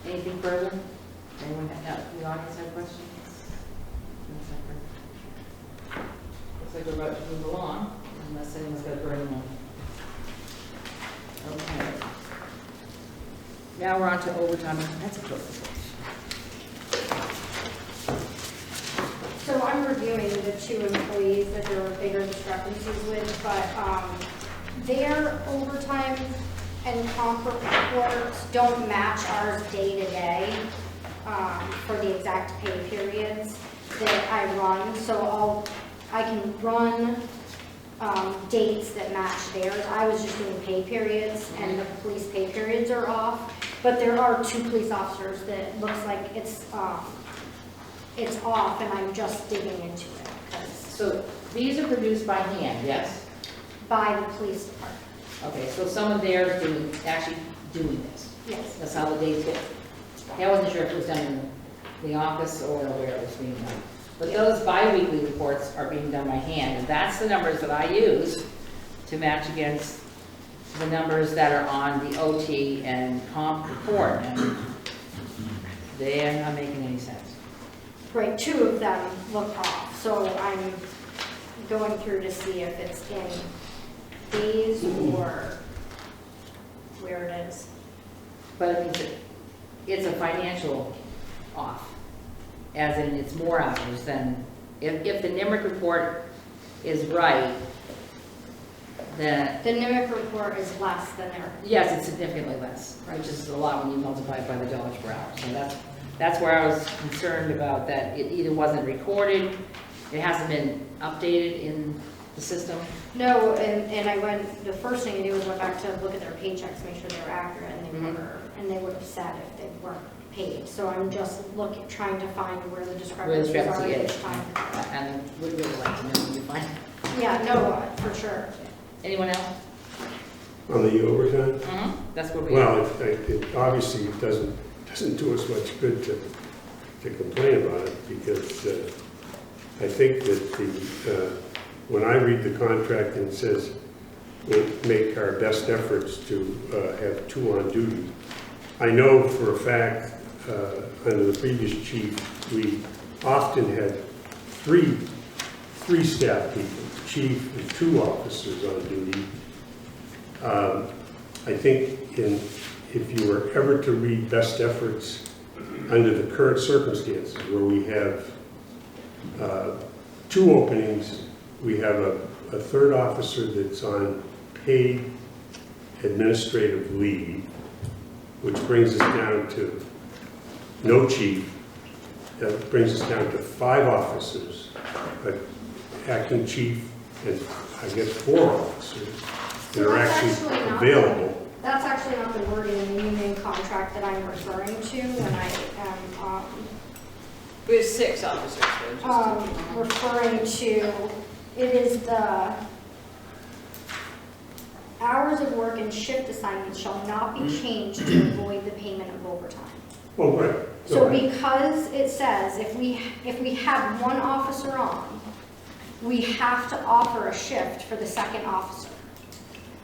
Anything further? Anyone, the audience have questions? Looks like we're about to move along, unless anyone's got a burning one. Okay. Now we're on to overtime. That's a close. So I'm reviewing the 2 employees that there were bigger discrepancies with, but their overtime and comp reports don't match ours day to day for the exact pay periods that I run. So I can run dates that match theirs. I was just doing pay periods, and the police pay periods are off. But there are 2 police officers that looks like it's off, and I'm just digging into it So these are produced by hand, yes? by the police department. Okay, so some of theirs actually doing this. Yes. That's how the days get. I wasn't sure if it was done in the office or where it was being done. But those bi-weekly reports are being done by hand, and that's the numbers that I use to match against the numbers that are on the OT and comp report, and they're not making any sense. Right, 2 of them look off, so I'm going through to see if it's in days or where it is. But it means it's a financial off, as in it's more hours than, if the NIMRIC report is right, then, The NIMIC report is less than their, yes, it's significantly less, right, which is a lot when you multiply it by the dollars per hour. So that's where I was concerned about, that it either wasn't recorded, it hasn't been updated in the system. no, and I went, the first thing I did was went back to look at their paychecks, make sure they were accurate, and they Mhm. were, and they would have said if they weren't paid. So I'm just trying to find where the discrepancies are discrepancy at is. this time. And would really like to know when you find it. Yeah, no, for sure. Anyone else? On the overtime? That's where we are. Well, it obviously doesn't do us much good to complain about it, because I think that when I read the contract and it says we'll make our best efforts to have 2 on duty, I know for a fact, under the previous chief, we often had three staff people, the chief and 2 officers on duty. I think if you were ever to read best efforts under the current circumstances, where we have 2 openings, we have a 3rd officer that's on paid administrative leave, which brings us down to no chief. That brings us down to 5 officers, an acting chief, and I guess 4 officers that are actually available. That's actually not the wording in the union contract that I'm referring to when I am, We have 6 officers, so just referring to, it is the hours of work and shift assignments shall not be changed to avoid the payment of overtime. Oh, right. So because it says if we have 1 officer on, we have to offer a shift for the 2nd officer.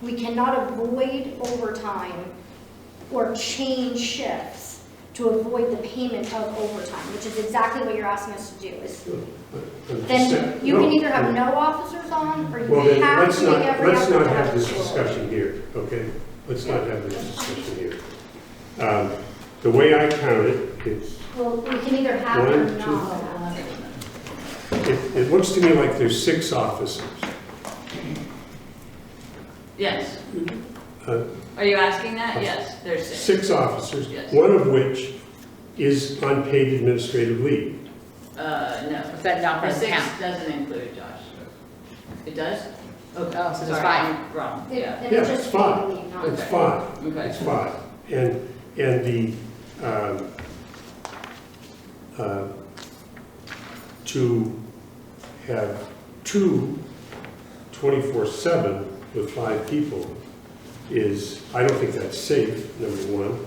We cannot avoid overtime or change shifts to avoid the payment of overtime, which is exactly what you're asking us to do. Then you can either have no officers on, or Well, you then, have let's to make every not effort to have have this people. discussion here, okay? Let's not have this discussion here. The way I count it It's, Well, we can either have it or One, two, not. it looks to me like there's 6 officers. Yes. Uh, Are you asking that? Yes, there's 6. 6 officers, Yes. one of which is on paid administrative leave. No. Is that not The from 6 town? doesn't include Josh. It does? Oh, so it's Sorry, 5. I'm wrong, It- yeah. And Yeah, it's it's just fine. leave, not- It's 5. Okay. It's 5. And the, to have 2 24/7 with 5 people is, I don't think that's safe, number 1.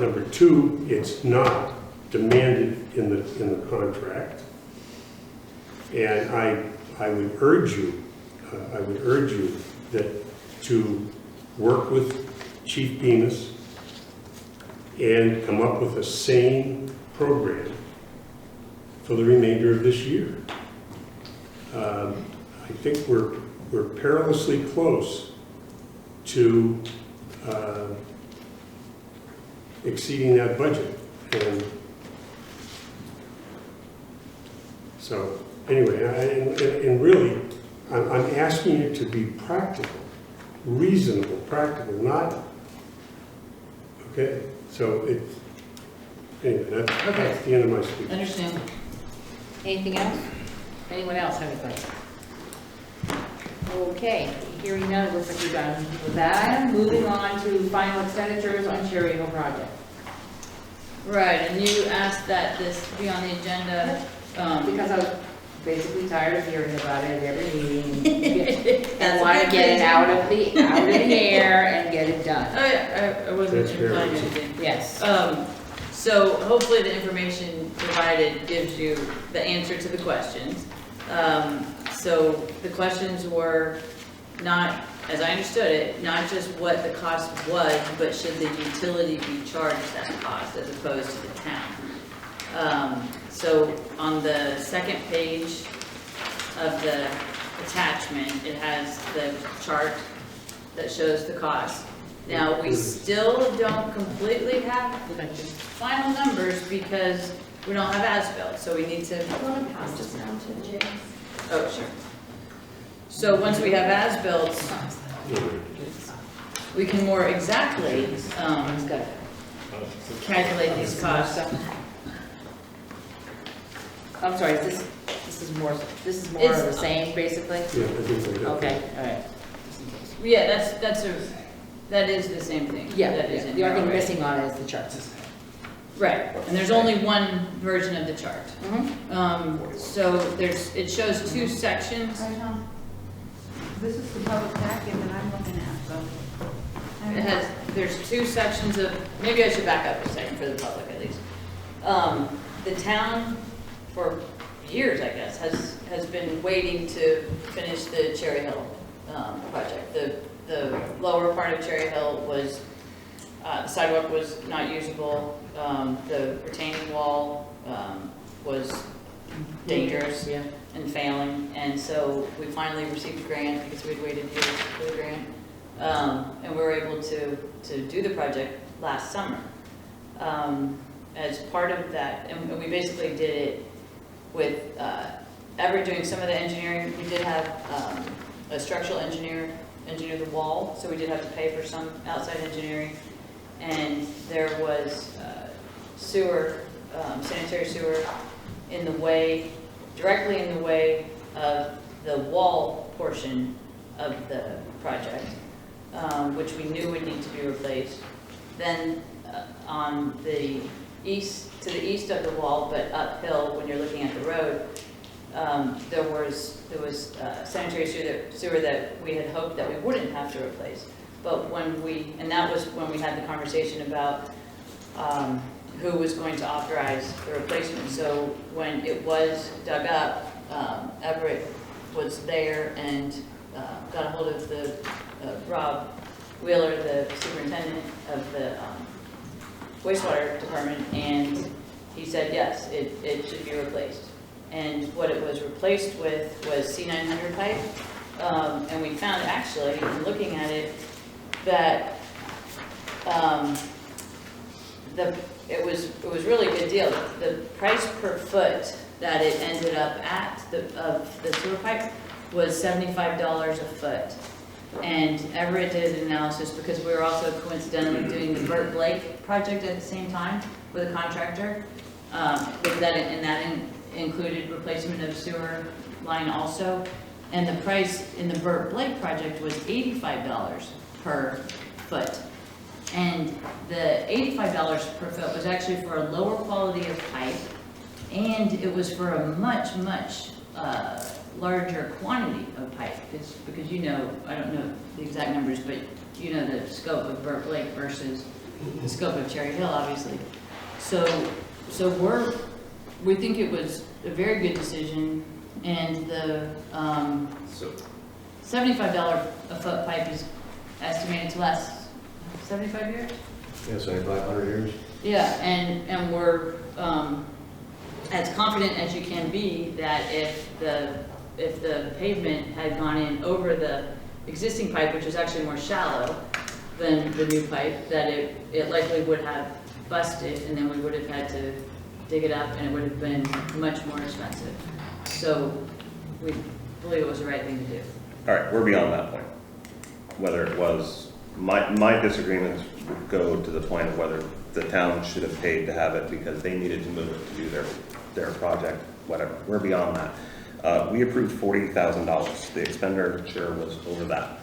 Number 2, it's not demanded in the contract. And I would urge you that to work with Chief Bemis and come up with a sane program for the remainder of this year. I think we're perilously close to exceeding that budget. And so, anyway, and really, I'm asking you to be practical, reasonable, practical, not, okay? So anyway, that's the end of my speech. Understand. Anything else? Anyone else have anything? Okay, hearing none, it looks like we're done with that. Moving on to final expenditures on Cherry Hill project. Right, and you asked that this be on the agenda, Because I was basically tired of hearing about it every meeting. And That's want a to good get it reason. out of the air and get it done. Oh, yeah, I wasn't That's fair. implying anything. Yes. So hopefully the information provided gives you the answer to the questions. So the questions were not, as I understood it, not just what the cost was, but should the utility be charged that cost as opposed to the town? So on the second page of the attachment, it has the chart that shows the cost. Now, we still don't completely have the final numbers because we don't have as-built, so we need to. I want to pass this down to James. Oh, sure. So once we have as-built, we can more exactly calculate these costs. I'm sorry, this is more of the same, basically? Yeah, I think so, yeah. Okay, all right. Yeah, that is the same thing. Yeah, That is in the there only thing already. missing on it is the charts. Right, and there's only one version of the chart. Mhm. So it shows 2 sections. This is the public packet that I'm looking at, so. There's 2 sections of, maybe I should back up a second for the public at least. The town, for years, I guess, has been waiting to finish the Cherry Hill project. The lower part of Cherry Hill was, the sidewalk was not usable, the retaining wall was dangerous Yeah. and failing, and so we finally received a grant because we'd waited years for the grant. And we were able to do the project last summer. As part of that, and we basically did it with Everett doing some of the engineering. We did have a structural engineer engineer the wall, so we did have to pay for some outside engineering. And there was sewer, sanitary sewer in the way, directly in the way of the wall portion of the project, which we knew would need to be replaced. Then on the east, to the east of the wall, but uphill when you're looking at the road, there was sanitary sewer that we had hoped that we wouldn't have to replace. But and that was when we had the conversation about who was going to authorize the replacement. So when it was dug up, Everett was there and got a hold of Rob Wheeler, the superintendent of the wastewater department, and he said, yes, it should be replaced. And what it was replaced with was C900 pipe. And we found actually, in looking at it, that it was really a good deal. The price per foot that it ended up at, of the sewer pipe, was $75 a foot. And Everett did an analysis, because we were also coincidentally doing the Burt Blake project at the same time with a contractor. And that included replacement of sewer line also. And the price in the Burt Blake project was $85 per foot. And the $85 per foot was actually for a lower quality of pipe, and it was for a much, much larger quantity of pipe. It's because, you know, I don't know the exact numbers, but you know the scope of Burt Blake versus the scope of Cherry Hill, obviously. So we think it was a very good decision, and the $75 a foot pipe is estimated to last 75 years? Yeah, 7,500 years. Yeah, and we're as confident as you can be that if the pavement had gone in over the existing pipe, which is actually more shallow than the new pipe, that it likely would have busted, and then we would have had to dig it up, and it would have been much more expensive. So we believe it was the right thing to do. All right, we're beyond that point. Whether it was, my disagreements would go to the point of whether the town should have paid to have it because they needed to move it to do their project, whatever. We're beyond that. We approved $40,000. The expenditure was over that.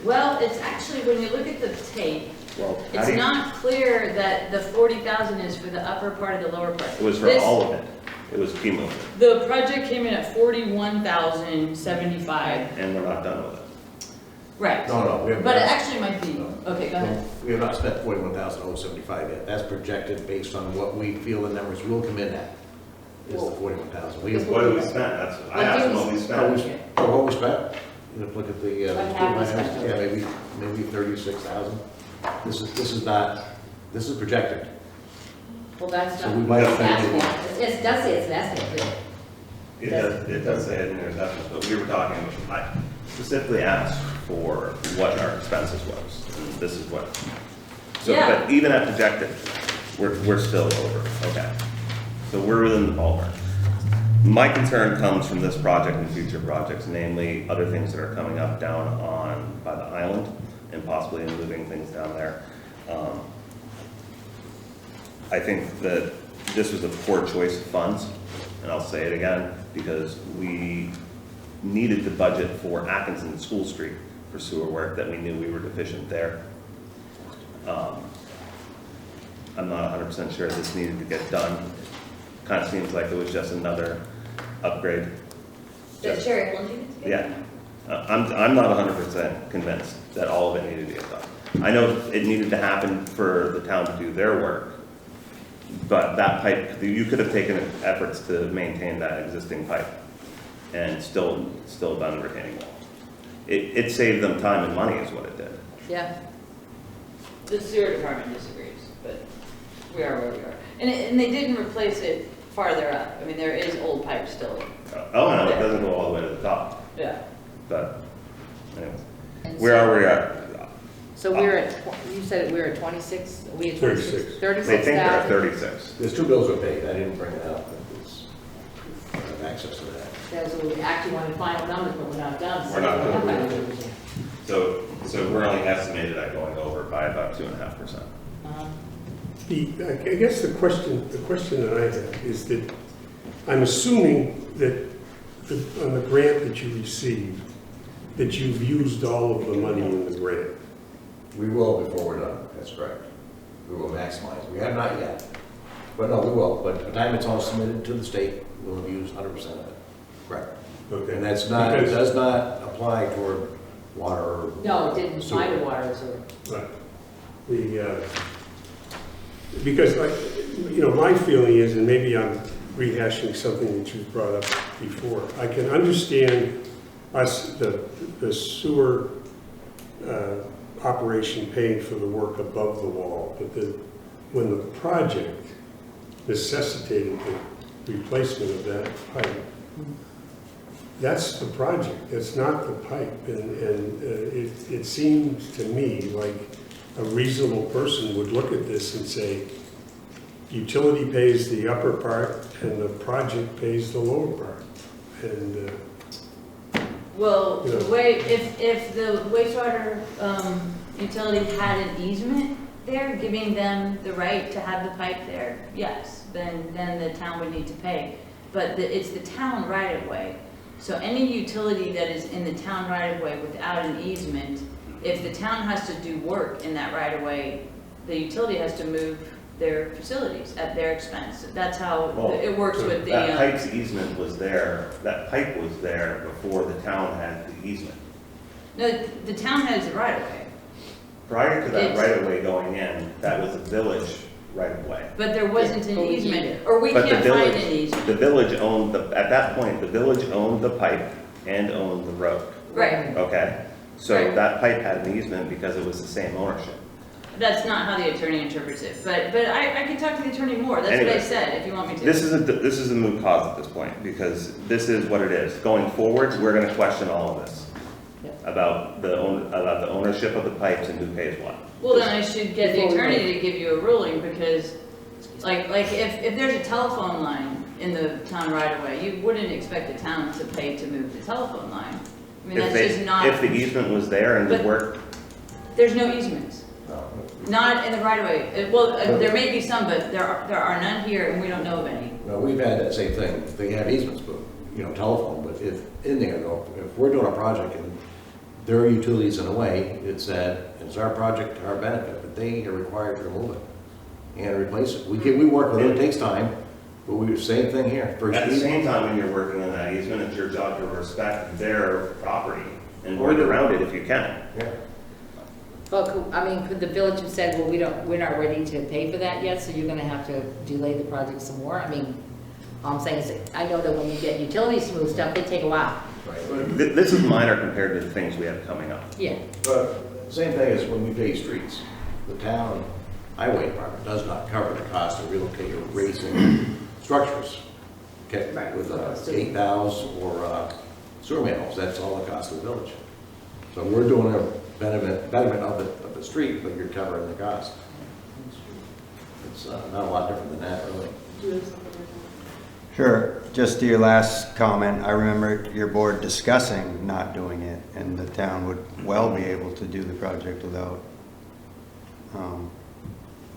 Well, it's actually, when you look at the tape, Well, it's not clear that the 40,000 is for the upper part of the lower part. It was for all of it. It was cumulative. The project came in at 41,075. And we're not done with it. Right. No, we haven't. But it actually might be, okay, go ahead. We have not spent 41,075 yet. That's projected based on what we feel the numbers will come in at, is the 41,000. What did we spend? I asked them what we spent. What we spent? You know, look at the, What have we spent? yeah, maybe 36,000. This is projected. Well, that's So not. we might have spent It does say it's an estimate. It does say it in their assessment, but we were talking, I specifically asked for what our expenses was. This is what. So, Yeah. but even at projected, we're still over, okay. So we're within the ballpark. My concern comes from this project and future projects, namely other things that are coming up down by the island and possibly moving things down there. I think that this was a poor choice of funds, and I'll say it again, because we needed to budget for Atkinson School Street for sewer work that we knew we were deficient there. I'm not 100% sure this needed to get done. Kind of seems like it was just another upgrade. The Cherry Hill unit? Yeah. I'm not 100% convinced that all of it needed to get done. I know it needed to happen for the town to do their work, but that pipe, you could have taken efforts to maintain that existing pipe and still done retaining wall. It saved them time and money is what it did. Yeah. The sewer department disagrees, but we are where we are. And they didn't replace it farther up. I mean, there is old pipe still. Oh, no, it doesn't go all the way to the top. Yeah. But anyways, And where so- are we at? So we're at, you said we were at 26, we at 26? 36. They think they're at 36,000? 36. There's 2 bills were paid. I didn't bring it up. It's, I have access to that. That's what we actually wanted final numbers, but we're not done. so We're not we done. have final numbers yet. So we're only estimated at going over by about 2.5%. Uh-huh. I guess the question that I have is that I'm assuming that on the grant that you received, that you've used all of the money in the grant. We will before we're done. That's correct. We will maximize. We have not yet. But no, we will. But by the time it's all submitted to the state, we'll have used 100% of it. Correct. Okay. And that's not, it does not apply toward water or. No, it didn't apply to sewer. water or sewer. Right. Because my feeling is, and maybe I'm rehashing something that you've brought up before, I can understand the sewer operation paying for the work above the wall, but when the project necessitated the replacement of that pipe, that's the project, that's not the pipe. And it seems to me like a reasonable person would look at this and say, utility pays the upper part and the project pays the lower part. And, Well, Yeah. the way, if the wastewater utility had an easement there, giving them the right to have the pipe there, yes, then the town would need to pay. But it's the town right of way. So any utility that is in the town right of way without an easement, if the town has to do work in that right of way, the utility has to move their facilities at their expense. That's how Well, it works so with the. That pipe's easement was there, that pipe was there before the town had the easement. No, the town has the right of way. Prior to that It's- right-of-way going in, that was a village right-of-way. But there wasn't an but we need easement, it. or we But the can't find village- an easement. The village owned at that point, the village owned the pipe and owned the road, Right, okay? So Right. that pipe had an easement because it was the same ownership. that's not how the attorney interprets it, but I can talk to the attorney more, that's what I Anyway, said, if you want me to. This is a moot cause at this point, because this is what it is. Going forward, we're gonna question all of this. Yep. About the ownership of the pipes and who pays what. Well, then I should get the Before we attorney to give you a ruling, because, like if there's a telephone line in the town right away, you wouldn't expect the town to pay to move the telephone line. I mean, that's just not, If the easement was there and the But- work, there's no easements, not in the right of way. Well, there may be some, but there are none here, and we don't know of any. Well, we've had that same thing, they have easements, but, telephone, but if, in there, though, if we're doing a project and there are utilities in a way, it said, it's our project, our benefit, but they are required to remove it and replace it. We work with it, it takes time, but we, same thing here. First at the easement. same time when you're working in that easement, it's your job to respect their property and work around it if you can. Yeah. Well, could the village have said, well, we're not ready to pay for that yet, so you're gonna have to delay the project some more? I mean, all I'm saying is, I know that when you get utilities to move stuff, they take a while. Right. This is minor compared to the things we have coming up. Yeah. But same thing as when we pay streets. The town highway department does not cover the cost of relocating or raising structures. Okay, Right. with gate valves or sewer manholes, that's all the cost of the village. So we're doing a betterment of the street, but you're covering the cost. It's not a lot different than that, really. Sure, just to your last comment, I remember your board discussing not doing it, and the town would well be able to do the project without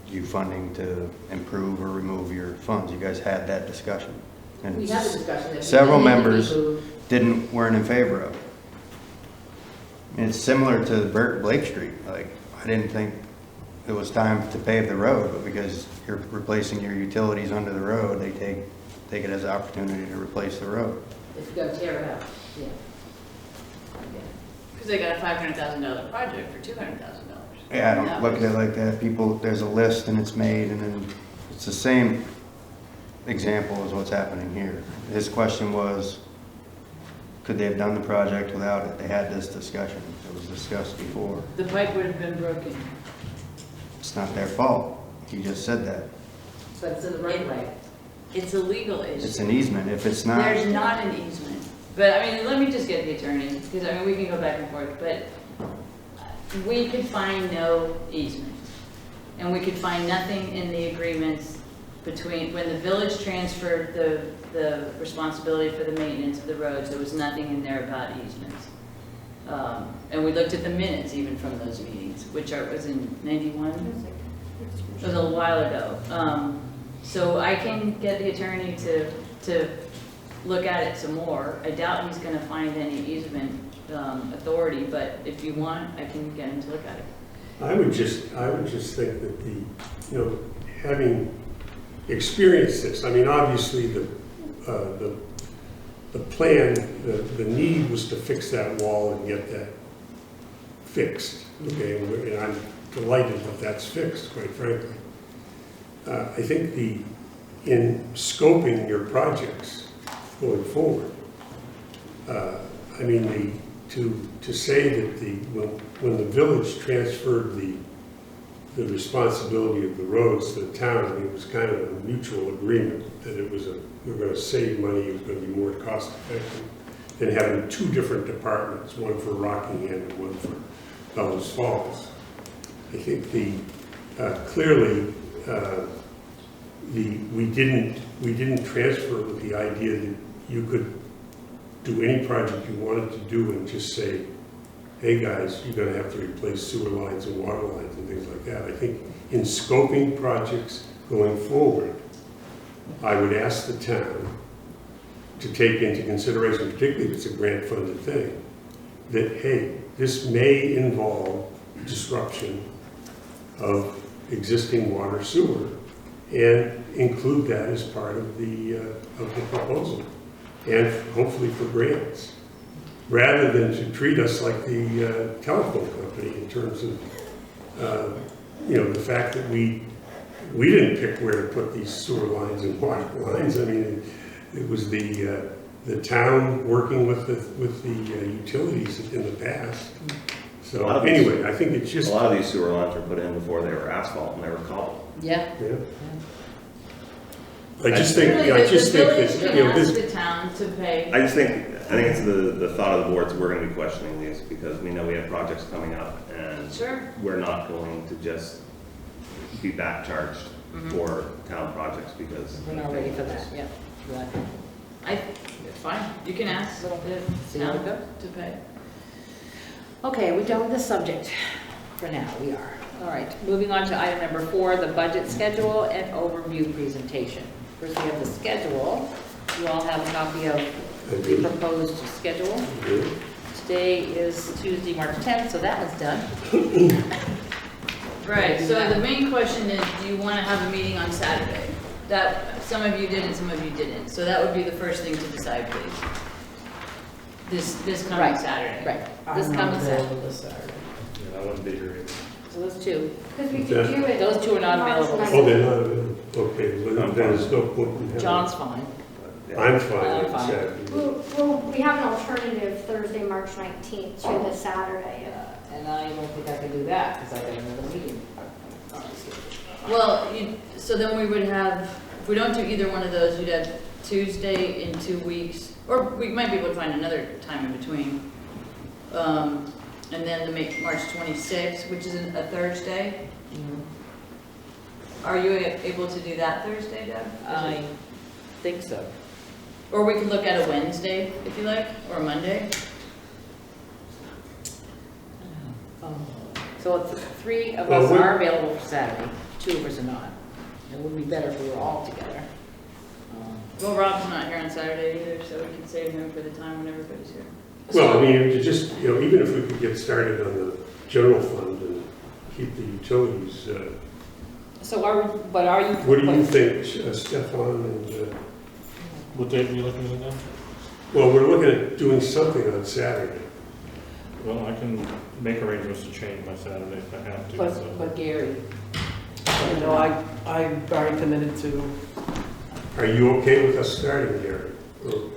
you funding to improve or remove your funds. You guys had that discussion. And We had the discussion that. several we need to members move. weren't in favor of it. And it's similar to Blake Street. Like, I didn't think it was time to pave the road, but because you're replacing your utilities under the road, they take it as an opportunity to replace the road. If you're gonna tear it out, yeah. Because they got a $500,000 project for $200,000. Yeah, I don't look at it like that. People, there's a list and it's made, and then it's the same example as what's happening here. His question was, could they have done the project without it? They had this discussion. It was discussed before. The pipe would have been broken. It's not their fault. He just said that. But it's in the right way. It's a legal issue. It's an easement. If it's not, There's not an easement. But, I mean, let me just get the attorney, because, I mean, we can go back and forth, but we could find no easement. And we could find nothing in the agreements between, when the village transferred the responsibility for the maintenance of the roads, there was nothing in there about easements. And we looked at the minutes even from those meetings, which was in 91? It was a while ago. So I can get the attorney to look at it some more. I doubt he's gonna find any easement authority, but if you want, I can get him to look at it. I would just think that having experienced this, I mean, obviously the plan, the need was to fix that wall and get that fixed, okay? And I'm delighted that that's fixed, quite frankly. I think in scoping your projects going forward, I mean, to say that when the village transferred the responsibility of the roads to the town, I mean, it was kind of a mutual agreement that we were going to save money, it was going to be more cost effective than having two different departments, one for Rockingham and one for Bellows Falls. I think clearly we didn't transfer with the idea that you could do any project you wanted to do and just say, hey guys, you're gonna have to replace sewer lines and water lines and things like that. I think in scoping projects going forward, I would ask the town to take into consideration, particularly if it's a grant-funded thing, that, hey, this may involve disruption of existing water sewer, and include that as part of the proposal, and hopefully for grants, rather than to treat us like the telephone company in terms of, you know, the fact that we didn't pick where to put these sewer lines and water lines. I mean, it was the town working with the utilities in the past. So anyway, I think it's just... A lot of these sewer lines were put in before they were asphalt and they were cobbled. Yeah. Yeah. I just think that, you know, this... The town to pay. I think it's the thought of the boards, we're gonna be questioning these because we know we have projects coming up and Sure. we're not going to just be back charged for town projects because... We're not ready for that, yeah. Exactly. It's fine, you can ask the See how it town goes. to pay. Okay, we're done with this subject. For now, we are. All right, moving on to item number 4, the budget schedule and overview presentation. First, we have the schedule. You all have a copy of the proposed schedule. Today is Tuesday, March 10th, so that was done. Right, so the main question is, do you want to have a meeting on Saturday? That, some of you did and some of you didn't. So that would be the first thing to decide, please. This coming Right, Saturday. Right, this I'm coming not Saturday. available this Saturday. Yeah, I wouldn't be here either. So those two. Because we could do it. Those two are not March available. 9th. Oh, they're not available. Okay, well, then there's no point in having... John's fine. I'm fine I'm with fine. Saturday. Well, we have an alternative Thursday, March 19th to the Saturday. And I don't think I can do that because I got another meeting. Well, so then we would have, if we don't do either one of those, you'd have Tuesday in 2 weeks, or we might be able to find another time in between. And then to make March 26th, which is a Thursday. Are you able to do that Thursday, Deb? I think so. Or we could look at a Wednesday, if you like, or a Monday. So it's 3 of us are available for Saturday, 2 of us are not. It would be better if we were all together. Well, Rob's not here on Saturday either, so we can save him for the time when everybody's here. Well, I mean, to just, you know, even if we could get started on the general fund and keep the utilities, So are we, but are you? what do you think, Stefan? And, What date are you looking at now? well, we're looking at doing something on Saturday. Well, I can make arrangements to change my Saturday if I have to, so. But Gary, You know, I've already committed to, Are you okay with us starting, Gary? Or-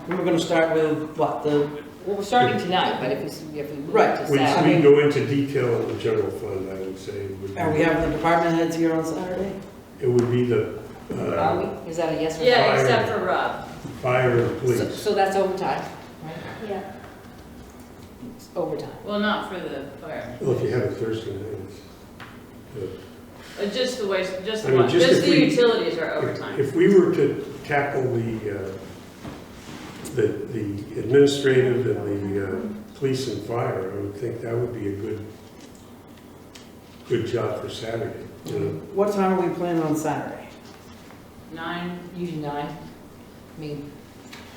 we were gonna start with what, well, we're starting tonight, but if we move Right. to We Saturday. go into detail on the general fund, I would say. Would be- are we having the department heads here on Saturday? It would be the Are we? Is that a yes or no? Yeah, Fire. except for Rob. fire and So, police. so that's overtime, right? Yeah. It's overtime. Well, not for the fire. Well, if you have a Thursday night, Just the way, just I the mean, one, just just if the we- utilities are overtime. If we were to tackle the administrative and the police and fire, I would think that would be a good job for Saturday, you know? What time are we planning on Saturday? 9. Usually 9. I mean,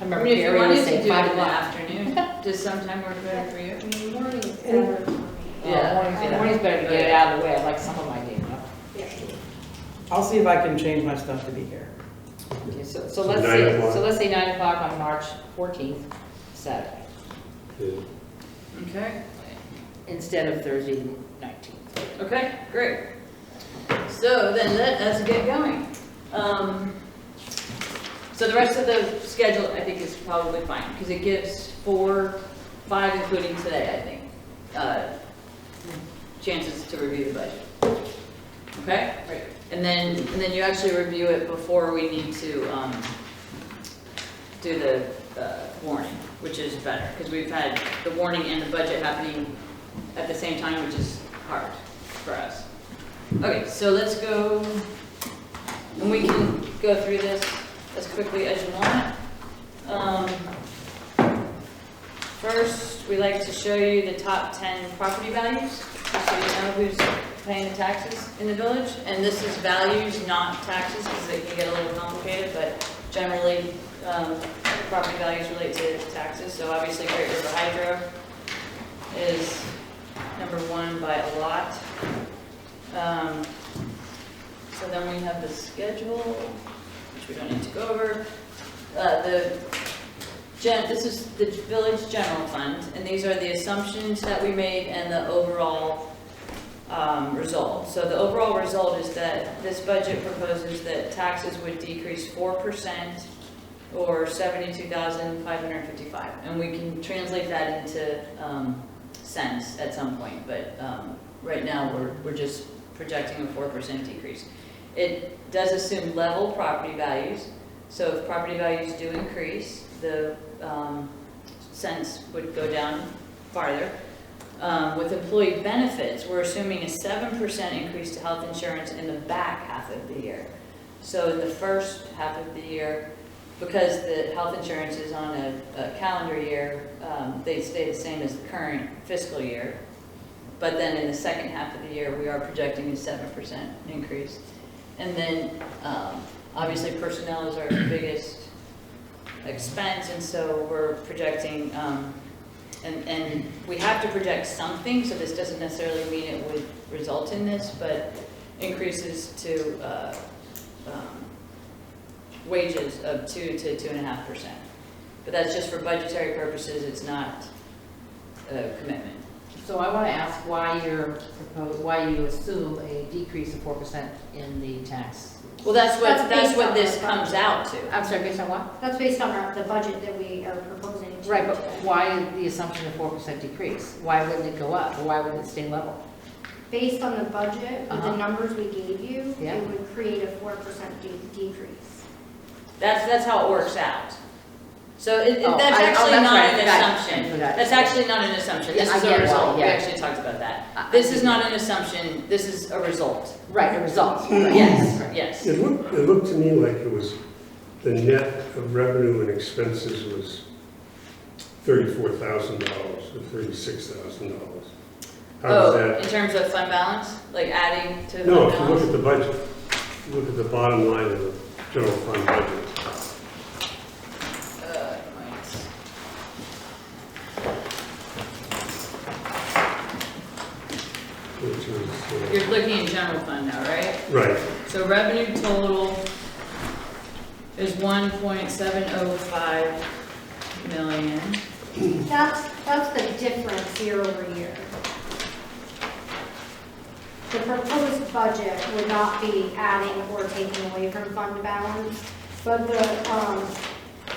I I remember mean, if you Gary wanted was to saying do it 5 in the o'clock. afternoon, does sometime work better for you? I mean, morning is better for me. Yeah. Morning's better to get it out of the way. I like some of my day, you know? Yeah. I'll see if I can change my stuff to be here. Okay, so So let's 9 say, o'clock. so let's say 9 o'clock on March 14th, Saturday, Yeah. Okay, instead of Thursday, 19th. okay, great. So then let us get going. So the rest of the schedule, I think, is probably fine, because it gives 4, 5, including today, I think, chances to review the budget. Okay? Right. And then you actually review it before we need to do the warning, which is better, because we've had the warning and the budget happening at the same time, which is hard for us. Okay, so let's go And we can go through this as quickly as you want. First, we like to show you the top 10 property values, just so you know who's paying the taxes in the village. And this is values, not taxes, because they can get a little complicated, but generally, property values relate to taxes. So obviously, Great River Hydro is number 1 by a lot. So then we have the schedule, which we don't need to go over. This is the village general fund, and these are the assumptions that we made and the overall result. So the overall result is that this budget proposes that taxes would decrease 4%, or 72,555, and we can translate that into cents at some point. But right now we're just projecting a 4% decrease. It does assume level property values. So if property values do increase, the cents would go down farther. With employee benefits, we're assuming a 7% increase to health insurance in the back half of the year. So in the first half of the year, because the health insurance is on a calendar year, they stay the same as the current fiscal year. But then in the second half of the year, we are projecting a 7% increase. And then obviously personnel is our biggest expense, and so we're projecting, and we have to project something, so this doesn't necessarily mean it would result in this, but increases to wages of 2 to 2.5%. But that's just for budgetary purposes, it's not a commitment. So I want to ask why why you assume a decrease of 4% in the tax. Well, that's what this based on comes out to. I'm sorry, based on what? That's based on the budget that we are proposing to. Right, but why the assumption of 4% decrease? Why wouldn't it go up, or why wouldn't it stay level? Based on the budget, with the numbers we gave you, Yeah. it would create a 4% decrease. That's how it works out. So that's that's actually right, not I an forgot. assumption. I forgot. That's actually not an assumption. This Yeah, I is a get why, result. We yeah. actually talked about that. This is not an assumption. This is a result. Right, a result. Right. Yes, yes. It looked to me like it was, the net of revenue and expenses was $34,000 or $36,000. How does that? In terms of fund balance, like adding to the No, fund if you balance? look at the budget, look at the bottom line of the general fund budget. Minus. Which is, You're looking at general fund now, right? right. So revenue total is 1.705 million. That's the difference year over year. The proposed budget would not be adding or taking away from fund balance, but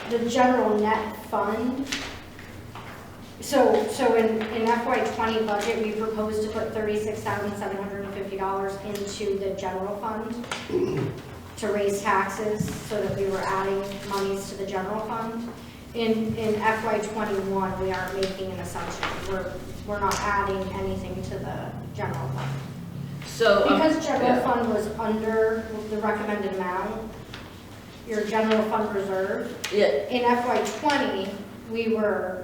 the general net fund. So in FY20 budget, we proposed to put $36,750 into the general fund to raise taxes, so that we were adding monies to the general fund. In FY21, we aren't making an assumption. We're not adding anything to the general fund. So Because general fund was under the recommended amount, your general fund reserve, yeah, in FY20, we were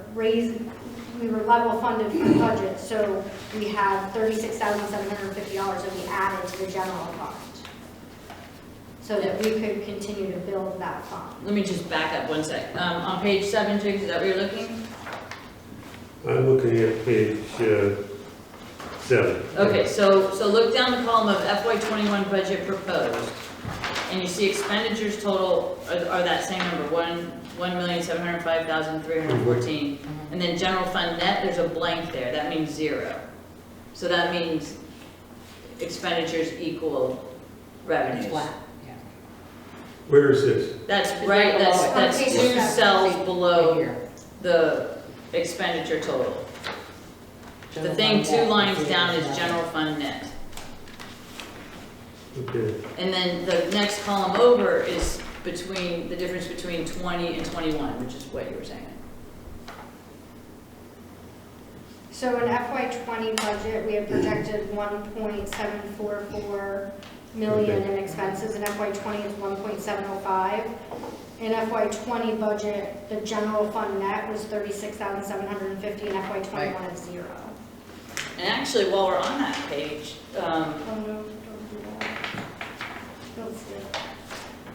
level funded for the budget, so we had $36,750 that we added to the general fund, so that we could continue to build that fund. let me just back up one sec. On page 7, Jigs, is that where you're looking? I'm looking at page 7. Okay, so look down the column of FY21 budget proposed, and you see expenditures total are that same number, 1,705,314. And then general fund net, there's a blank there, that means 0. So that means expenditures equal revenues. Flat, yeah. Where is this? That's It's right, right that's below it. that's On page 2 7, cells right below here. the expenditure total. The General thing fund 2 net, lines zero down is percent. general fund net. Okay. And then the next column over is between, the difference between 20 and 21, which is what you were saying. So in FY20 budget, we had projected 1.744 million in expenses, and FY '20 is 1.705. In FY '20 budget, the general fund net was 36,750, and FY '21 is 0. And actually, while we're on that page, Oh, no, don't do that. Don't see it.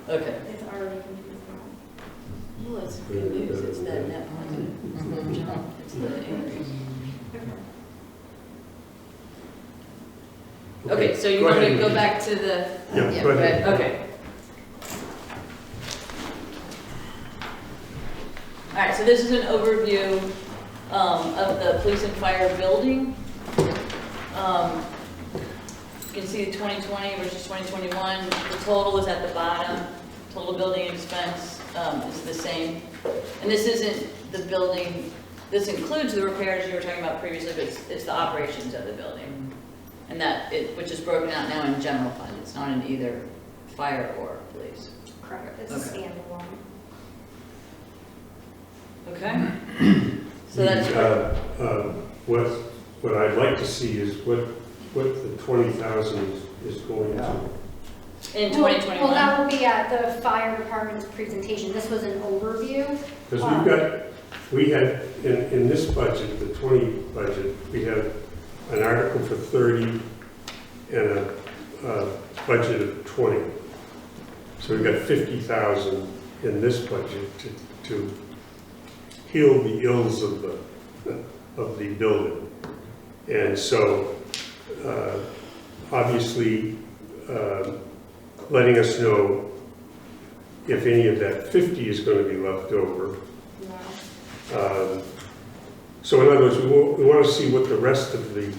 okay. It's already confused now. Well, that's good news, it's that net positive jump, it's the increase. Okay, so you Go want ahead. me to go back to the? Yeah, go ahead. Okay. All right, so this is an overview of the police and fire building. You can see the 2020 versus 2021. The total is at the bottom. Total building expense is the same. And this isn't the building, this includes the repairs you were talking about previously, but it's the operations of the building. And that, which is broken out now in general fund. It's not in either fire or police. Correct, it's Okay. a standalone. Okay? So that's What I'd like to see is what the 20,000 is going to. in Well, 2021. that will be at the fire department's presentation. This was an overview. Because we had, in this budget, the 20 budget, we had an article for 30 and a budget of 20. So we've got 50,000 in this budget to heal the ills of the building. And so, obviously, letting us know if any of that 50 is going to be left over. No. So in other words, we want to see what the rest of the,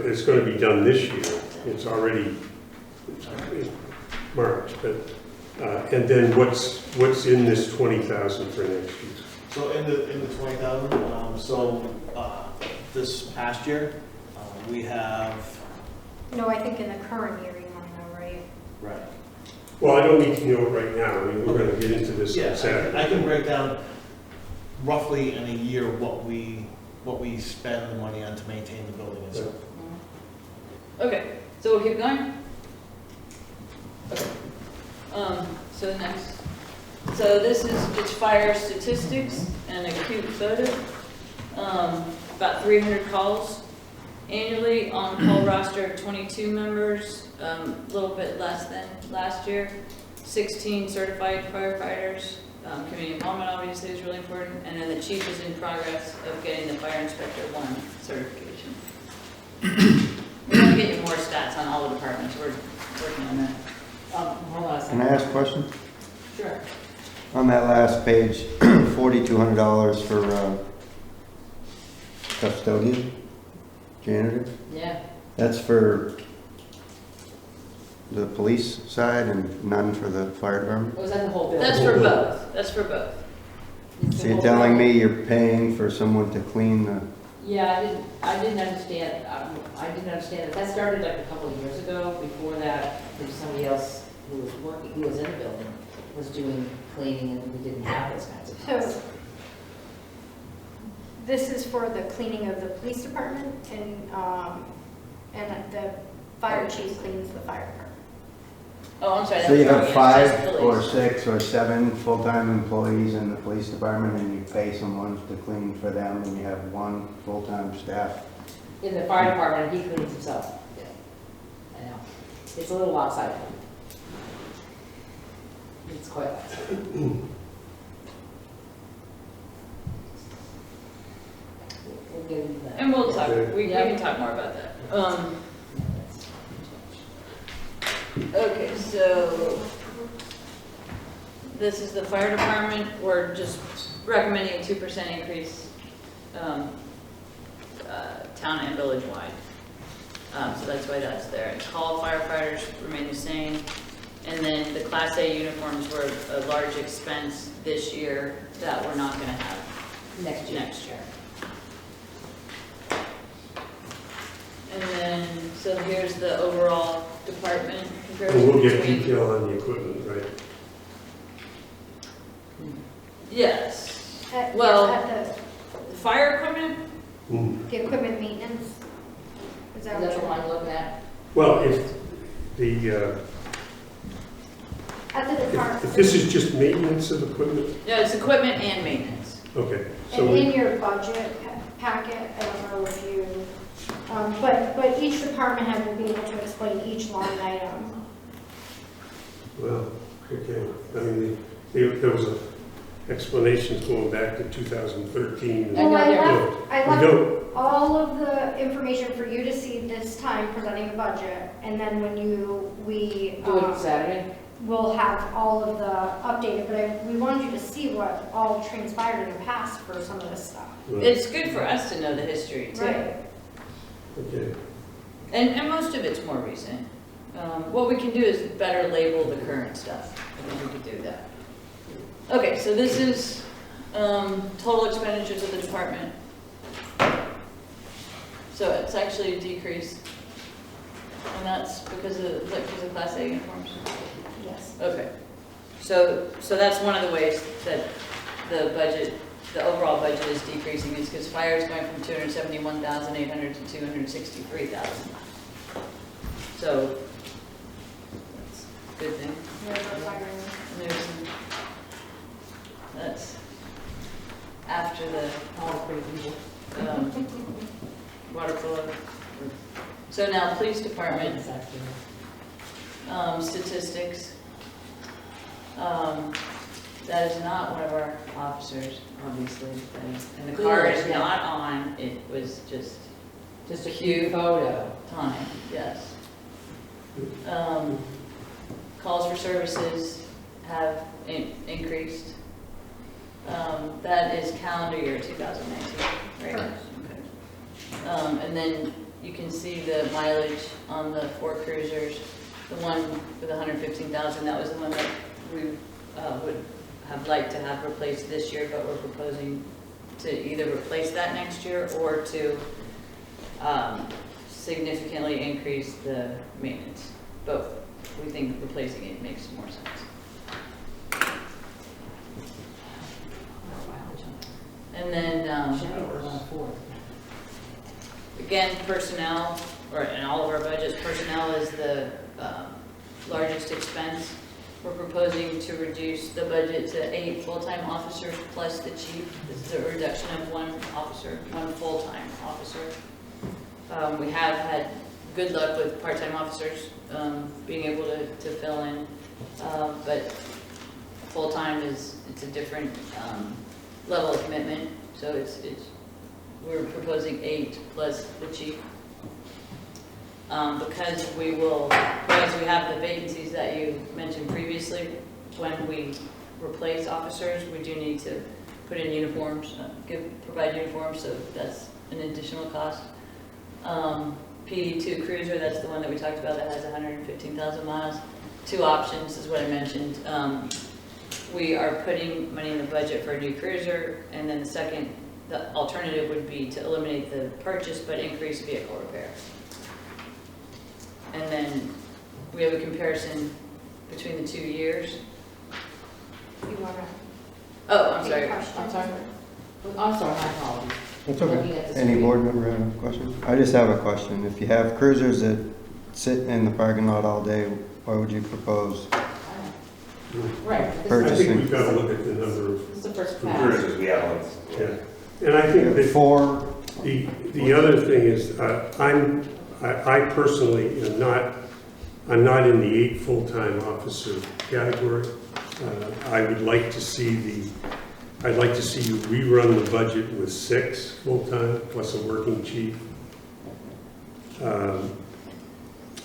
it's going to be done this year. It's already March, but, and then what's in this 20,000 for next year? So in the 20,000, this past year, we have. No, I think in the current year you want to know, right? Right. Well, I don't need to know it right now. I mean, we're going to get into this on Saturday. I can break down roughly in a year what we spend the money on to maintain the building itself. Okay, so we'll keep going? Okay. So next. So this is just fire statistics and acute photo. About 300 calls annually, on-call roster of 22 members, a little bit less than last year. 16 certified firefighters. Community involvement obviously is really important. And then the chief is in progress of getting the Fire Inspector 1 certification. We're going to get you more stats on all the departments. We're working on that. Hold on a second. Can I ask a question? Sure. On that last page, $4,200 for custodian, janitor. Yeah. That's for the police side and none for the fire department? Was that the whole bill? That's for both. That's for both. So you're telling me you're paying for someone to clean the, Yeah, I didn't understand, I didn't understand that. That started like a couple of years ago. Before that, there was somebody else who was working, who was in the building, was doing cleaning, and we didn't have those kinds of So things. this is for the cleaning of the police department, and the fire chief cleans the fire department. Oh, I'm sorry. so you have that's 5 just or police. 6 or 7 full-time employees in the police department and you pay someone to clean for them and you have 1 full-time staff? In the fire department, he cleans himself. Yeah. I know. It's a little lopsided. It's quite lopsided. We'll get into that. And we'll talk, Okay. we can talk more about that. Okay, so this is the fire department. We're just recommending a 2% increase, town and village wide. So that's why that's there. And call firefighters remain the same. And then the Class A uniforms were a large expense this year that we're not gonna have Next year. And then, so here's the overall department comparison. And we'll get between- detail on the equipment, right? Yes. At- Well- at The fire equipment, Mm. the equipment maintenance. Is Is that that what the you're one I'm looking at? Well, if, At the department. if this is just maintenance of equipment, No, it's equipment and maintenance. okay. So And in your budget packet, I don't know if you, but each department head will be able to explain each line item. well, okay. I mean, there was a explanations going back to 2013. I know Well, there- I We left don't, all of the information for you to see this time presenting the budget, and then when we Do it Saturday? we'll have all of the updated, but we wanted you to see what all transpired in the past for some of this stuff. It's good for us to know the history too. Right. okay. And most of it's more recent. What we can do is better label the current stuff. I think we could do that. Okay, so this is total expenditures of the department. So it's actually a decrease. And that's because of Class A uniforms? Yes. Okay. So that's one of the ways that the budget, the overall budget is decreasing, is because fire is going from 271,800 to 263,000. So that's a good thing. And there's some, that's after the water flow. So now, police department statistics. That is not one of our officers, obviously, and the car is not on. It was just a cute photo. time. Yes. Calls for services have increased. That is calendar year 2019, right? Okay. And then you can see the mileage on the 4 cruisers. The one with 115,000, that was the one that we would have liked to have replaced this year, but we're proposing to either replace that next year or to significantly increase the maintenance. Both. We think replacing it makes more sense. And then, again, personnel, or in all of our budgets, personnel is the largest expense. We're proposing to reduce the budget to 8 full-time officers plus the chief. This is a reduction of 1 officer, 1 full-time officer. We have had good luck with part-time officers being able to fill in, but full-time it's a different level of commitment. So we're proposing 8 plus the chief. Because we have the vacancies that you mentioned previously, when we replace officers, we do need to put in uniforms, provide uniforms, so that's an additional cost. PD2 Cruiser, that's the one that we talked about that has 115,000 miles. 2 options is what I mentioned. We are putting money in the budget for a new cruiser, and then the alternative would be to eliminate the purchase but increase vehicle repair. And then we have a comparison between the 2 years. You want to? Oh, I'm sorry. I'm sorry, my apologies. It's Looking okay. at the Any screen. board member have a question? I just have a question. If you have cruisers that sit in the parking lot all day, what would you propose? Right. I Purchasing. think we've got to look at the number of, This is the first The pass. cruisers we have, yeah. And I think that 4, the other thing is, I personally am not, I'm not in the 8 full-time officer category. I would like to see I'd like to see you rerun the budget with 6 full-time plus a working chief.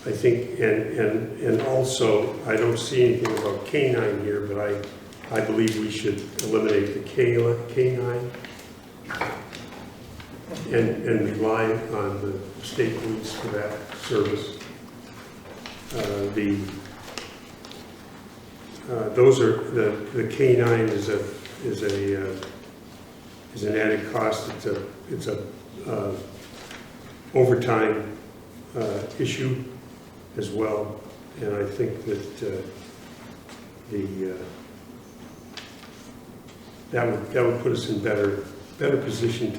I think, and also, I don't see anything about K-9 here, but I believe we should eliminate the K-9 and rely on the state police for that service. Those are, the K-9 is an added cost. It's a overtime issue as well, and I think that that would put us in better position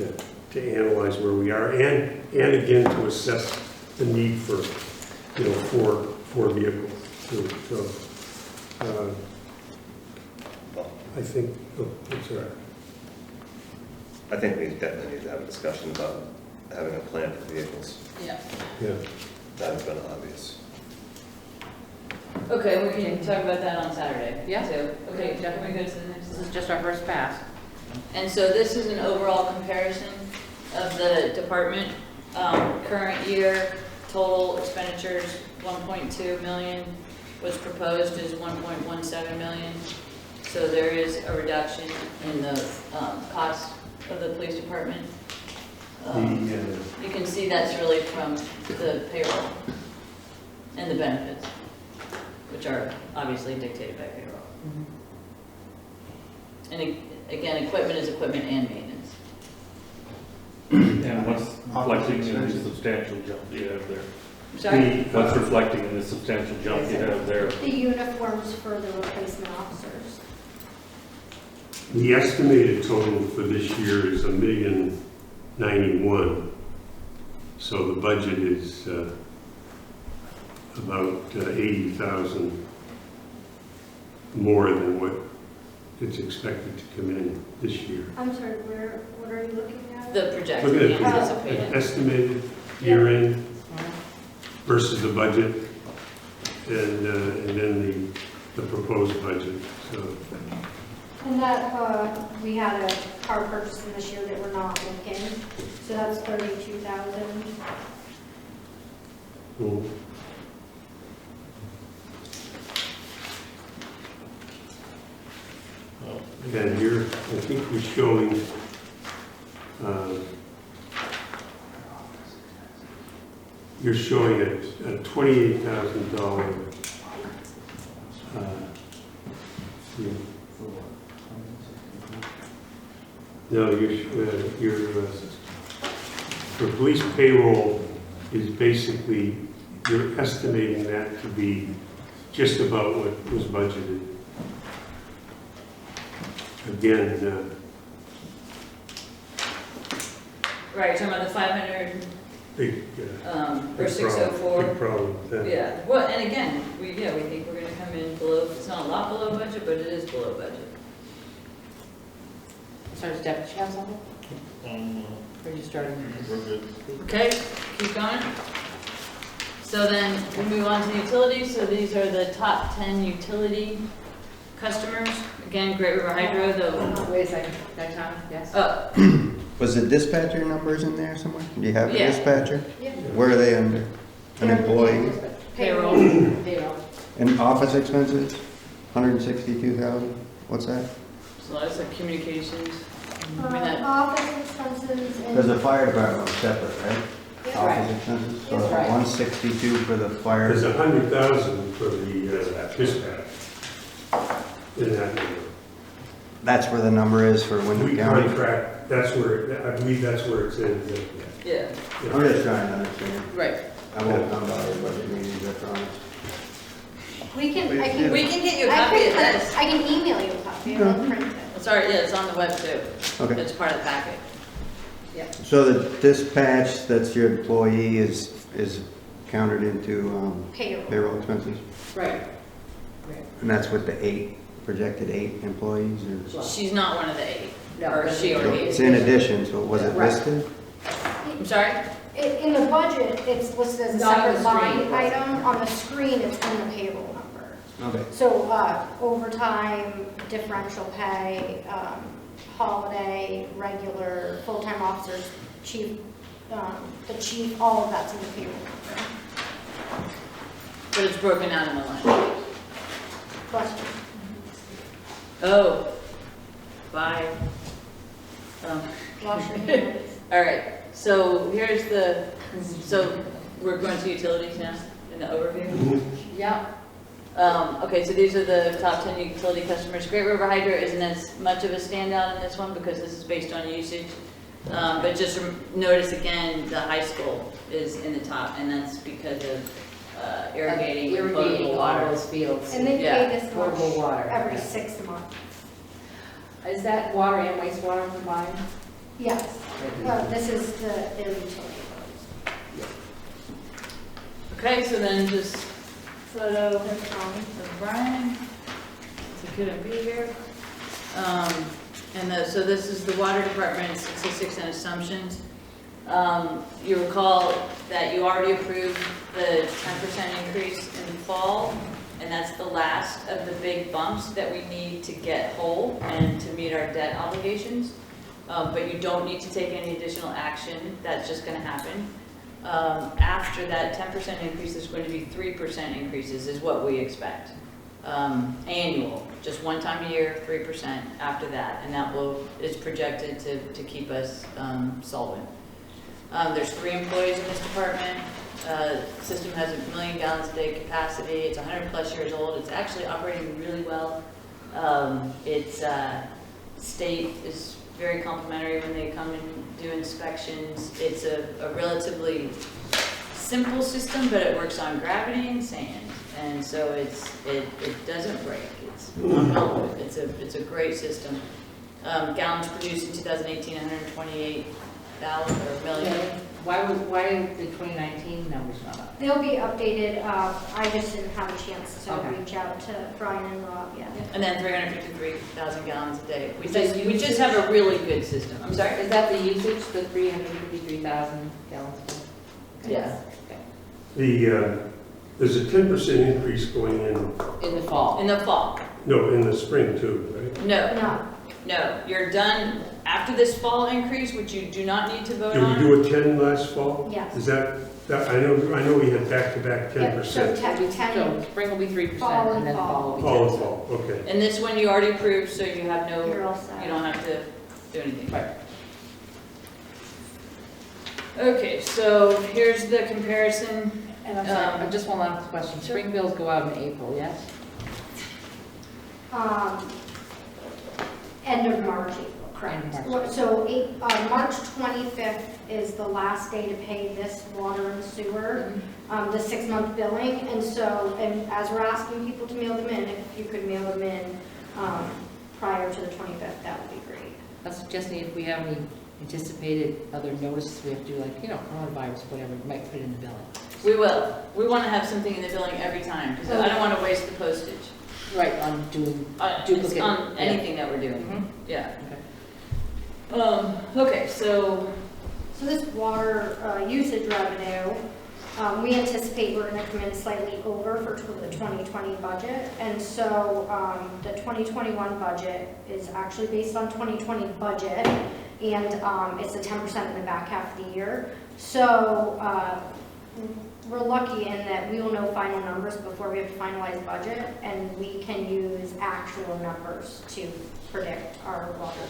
to analyze where we are and again to assess the need for 4 vehicles too, so, I think, oh, I'm sorry. I think we definitely need to have a discussion about having a plan for vehicles. Yeah. Yeah. That has been obvious. Okay, we can talk about that on Saturday. Yeah. too. Okay, Okay, definitely go to the next. This is just our first pass. And so this is an overall comparison of the department. Current year, total expenditures, 1.2 million. What's proposed is 1.17 million. So there is a reduction in the cost of the police department. You can see that's really from the payroll and the benefits, which are obviously dictated by payroll. And again, equipment is equipment and maintenance. And what's reflecting in the substantial jump you have there? Sorry? What's reflecting in the substantial jump you have there? The uniforms for the replacement officers. The estimated total for this year is $1,091,000. So the budget is about 80,000 more than what it's expected to come in this year. I'm sorry, what are you looking at? The Look projected, at the it, anticipated. estimated year-end versus the budget, and then the proposed budget. So And that, we had a car purchase in this year that we're not looking, so that's 32,000. mm, and here, I think we're showing you're showing a $28,000 no, for police payroll is basically, you're estimating that to be just about what was budgeted. Again, Right, you're talking about the 500 big, or 604. big problem with that. Yeah, well, and again, we think we're gonna come in below, it's not a lot below budget, but it is below budget. Sorry, does Deputy have something? Or are you starting? We're good. Okay, keep going. So then we move on to the utilities. So these are the top 10 utility customers. Again, Great River Hydro, the, Wait a second, that time, yes? Was the dispatcher numbers in there somewhere? Do you have a Yeah. dispatcher? Yeah. Where are they under? An employee? payroll. Payroll. And office expenses? 162,000? What's that? So that's like communications. I mean, that, Office expenses Because and. the fire department was separate, right? Yeah. Office expenses, so Yeah. Right. 162 for the fire. There's 100,000 for the dispatch in that number. That's where the number is for We Wyndham County? contract, that's where, I believe that's where it's in. yeah, I'm just trying to understand. right. I won't come by your budget meetings, I promise. We can We can get you a copy of this. I can email you a copy, I'll print it. It's already, yeah, it's on the web too. Okay. It's part of the packet. So the dispatch, that's your employee, is counted into Payroll. payroll expenses? Right. And that's with the projected 8 employees, or? She's not one of the 8. No, Or but she it's- already is. It's in addition, so was it Right. listed? I'm sorry? In the budget, it's listed as a Not on the separate screen. line item. On the screen, it's in the payroll number. Okay. So overtime, differential pay, holiday, regular, full-time officers, chief, the chief, all of that's in the payroll number. But it's broken out in the line. Question. Oh. Bye. Wash your hands. All right, so here's so we're going to utilities now in the overview. Yeah. Okay, so these are the top 10 utility customers. Great River Hydro isn't as much of a standout in this one because this is based on usage. But just notice again, the high school is in the top, and that's because of irrigating and potable Irrigating all water. those fields. And they Yeah. pay this much Potable water. every 6 months. Is that water and wastewater combined? Yes, this is their utility bills. Okay, so then just photo of Brian. He couldn't be here. So this is the water department, 66 and assumptions. You recall that you already approved the 10% increase in the fall, and that's the last of the big bumps that we need to get whole and to meet our debt obligations. But you don't need to take any additional action. That's just going to happen. After that 10% increase, there's going to be 3% increases is what we expect. Annual, just one time a year, 3% after that, and that is projected to keep us solvent. There's 3 employees in this department. System has 1 million gallons a day capacity. It's 100+ years old. It's actually operating really well. State is very complimentary when they come and do inspections. It's a relatively simple system, but it works on gravity and sand, and so it doesn't break. It's a great system. Gallons produced in 2018, 128,000 or million. Why did the 2019 numbers not up? They'll be updated. I just didn't have a chance to Okay. reach out to Brian and Rob yet. And then 353,000 gallons a day. We just have a really good system. I'm sorry? Is that the usage, the 353,000 gallons a day? Yes. There's a 10% increase going in, In the fall? In the fall. no, in the spring too, right? No, you're done after this fall increase, which you do not need to vote Did we on. do a 10 last fall? Yes. Is that, I know we had back-to-back 10%. So So spring will be 3%, Fall and then and fall will be 10%. Fall and fall, okay. And this one you already approved, so you have no, You're all set. you don't have to do anything. Right. Okay, so here's the comparison. And I'm sorry, just one last question. Spring bills go out in April, yes? End of March, April, correct. End of March. So March 25th is the last day to pay this water and sewer, the 6-month billing. And so, and as we're asking people to mail them in, if you could mail them in prior to the 25th, that would be great. I'm suggesting if we have any anticipated other notices we have to do, like, coronavirus, whatever, we might put it in the billing. We will. We want to have something in the billing every time, because I don't want to waste the postage. Right, on doing duplicate. On anything that we're doing. Mhm. Yeah. Okay. Okay, so So this water usage revenue, we anticipate we're going to come in slightly over for the 2020 budget. And so the 2021 budget is actually based on 2020 budget, and it's a 10% in the back half of the year. So we're lucky in that we will know final numbers before we have to finalize budget, and we can use actual numbers to predict our water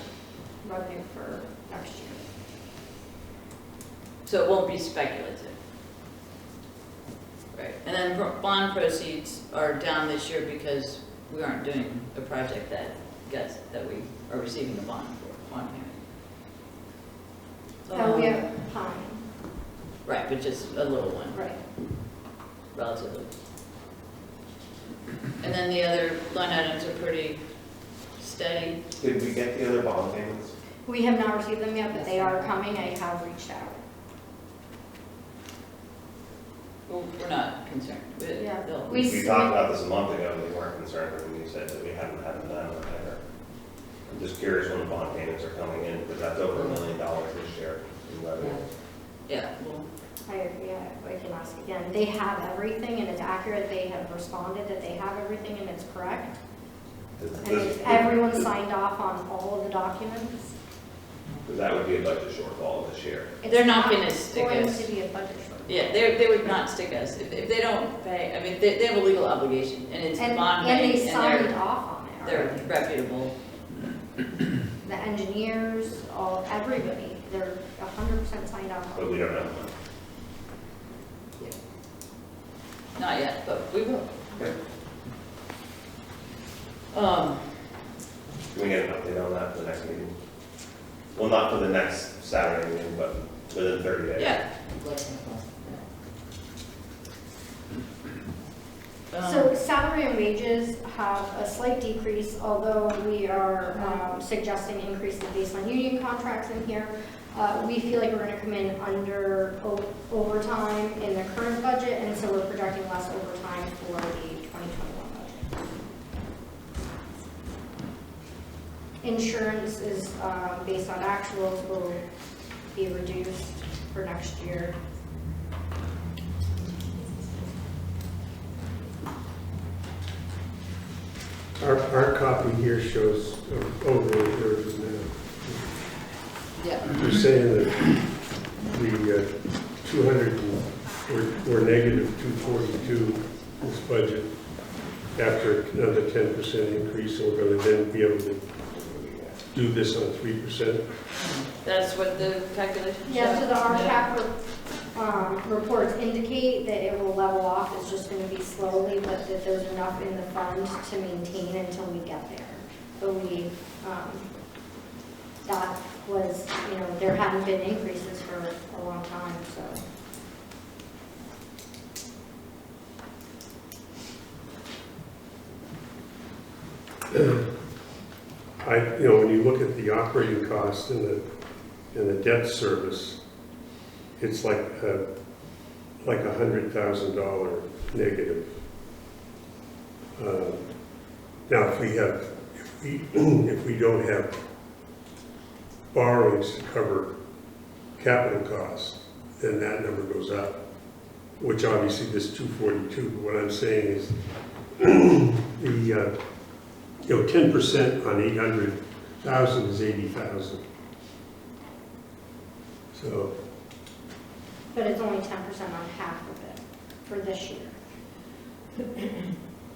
revenue for next year. So it won't be speculative. Right, and then bond proceeds are down this year because we aren't doing a project that we are receiving a bond payment. We have Pine. Right, but just a little one, Right. relatively. And then the other line items are pretty steady. Did we get the other bond payments? We have not received them yet, but they are coming. I have reached out. Well, we're not concerned. Yeah. We talked about this a month ago, and we weren't concerned, and you said that we hadn't had them done either. I'm just curious when the bond payments are coming in, because that's over $1 million this year in revenue. Yeah, well, I can ask again. They have everything and it's accurate. They have responded that they have everything and it's correct. And everyone signed off on all of the documents. Because that would be a budget shortfall this year. They're not gonna stick us. It's going to be a budget shortfall. yeah, they would not stick us. If they don't pay, I mean, they have a legal obligation, and it's the And bond bank, they signed and off on it they're already. reputable. The engineers, everybody, they're 100% signed off But on we it. don't know when. Not yet, but we will. Okay. Can we get an update on that for the next meeting? Well, not for the next Saturday meeting, but within 30 days. Yeah. So salary and wages have a slight decrease, although we are suggesting increases based on union contracts in here. We feel like we're gonna come in under overtime in the current budget, and so we're projecting less overtime for the 2021 budget. Insurance is based on actuals, will be reduced for next year. Our copy here shows overall curves now. Yeah. You're saying that the 200, we're negative 242 this budget after another 10% increase, and we're going to then be able to do this on 3%. That's what the calculation shows? Yeah, so the RCAP reports indicate that it will level off, it's just gonna be slowly, but that there's enough in the fund to maintain until we get there. But we, that was, there hadn't been increases for a long time, so. When you look at the operating costs and the debt service, it's like $100,000 negative. Now, if we don't have borrowings to cover capital costs, then that number goes up, which obviously this 242. But what I'm saying is the 10% on 800,000 is 80,000. So. But it's only 10% on half of it for this year.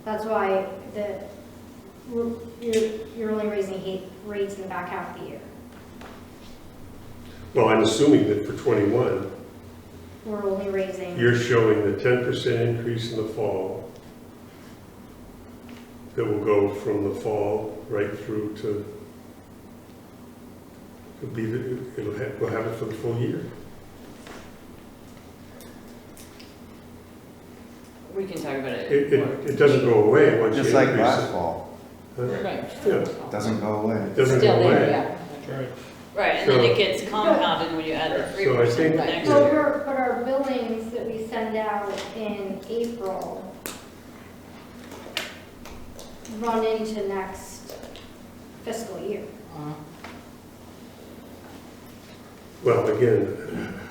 That's why you're only raising rates in the back half of the year. Well, I'm assuming that for 21, We're only raising. you're showing the 10% increase in the fall that will go from the fall right through to we'll have it for the full year. We can talk about it. It doesn't go away once you Just increase like it. last fall, Right. Yeah, doesn't go away. it doesn't Still go there, away. yeah. Right, and then it gets compounded when you add the 3% Right. next But year. our billings that we send out in April run into next fiscal year. Well, again,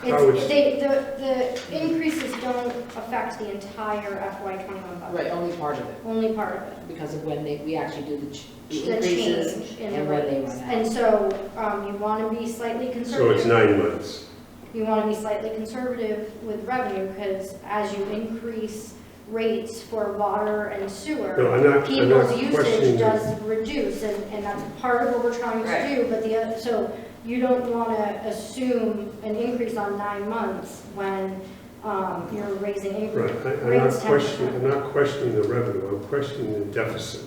how is, The increases don't affect the entire FY21 budget. Right, only part of it, Only part of it. because of when we actually do the The increases change in the and when they rates. run out. And so you want to be slightly so conservative. it's 9 months. You want to be slightly conservative with revenue because as you increase rates for water and sewer, No, I'm not people's questioning usage that. does reduce, and that's part of what we're trying to Right. do. But so you don't want to assume an increase on 9 months when you're raising Right, rates 10%. I'm not questioning the revenue, I'm questioning the deficit.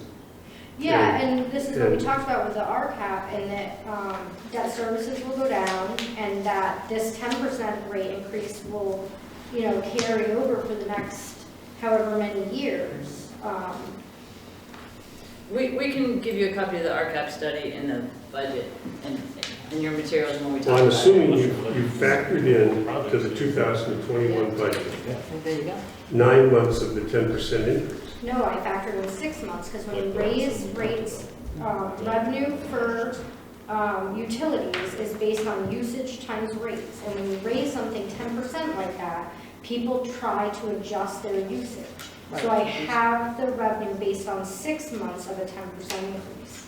Yeah, and this is what we And- talked about with the RCAP, and that debt services will go down, and that this 10% rate increase will, carry over for the next however many years. We can give you a copy of the RCAP study in the budget and in your materials when we talk Well, about I'm it. assuming you factored in to the 2021 budget, There you go. 9 months of the 10% increase. No, I factored in 6 months, because when you raise rates, revenue for utilities is based on usage times rates. And when you raise something 10% like that, people try to adjust their usage. So I have the revenue based on 6 months of a 10% increase.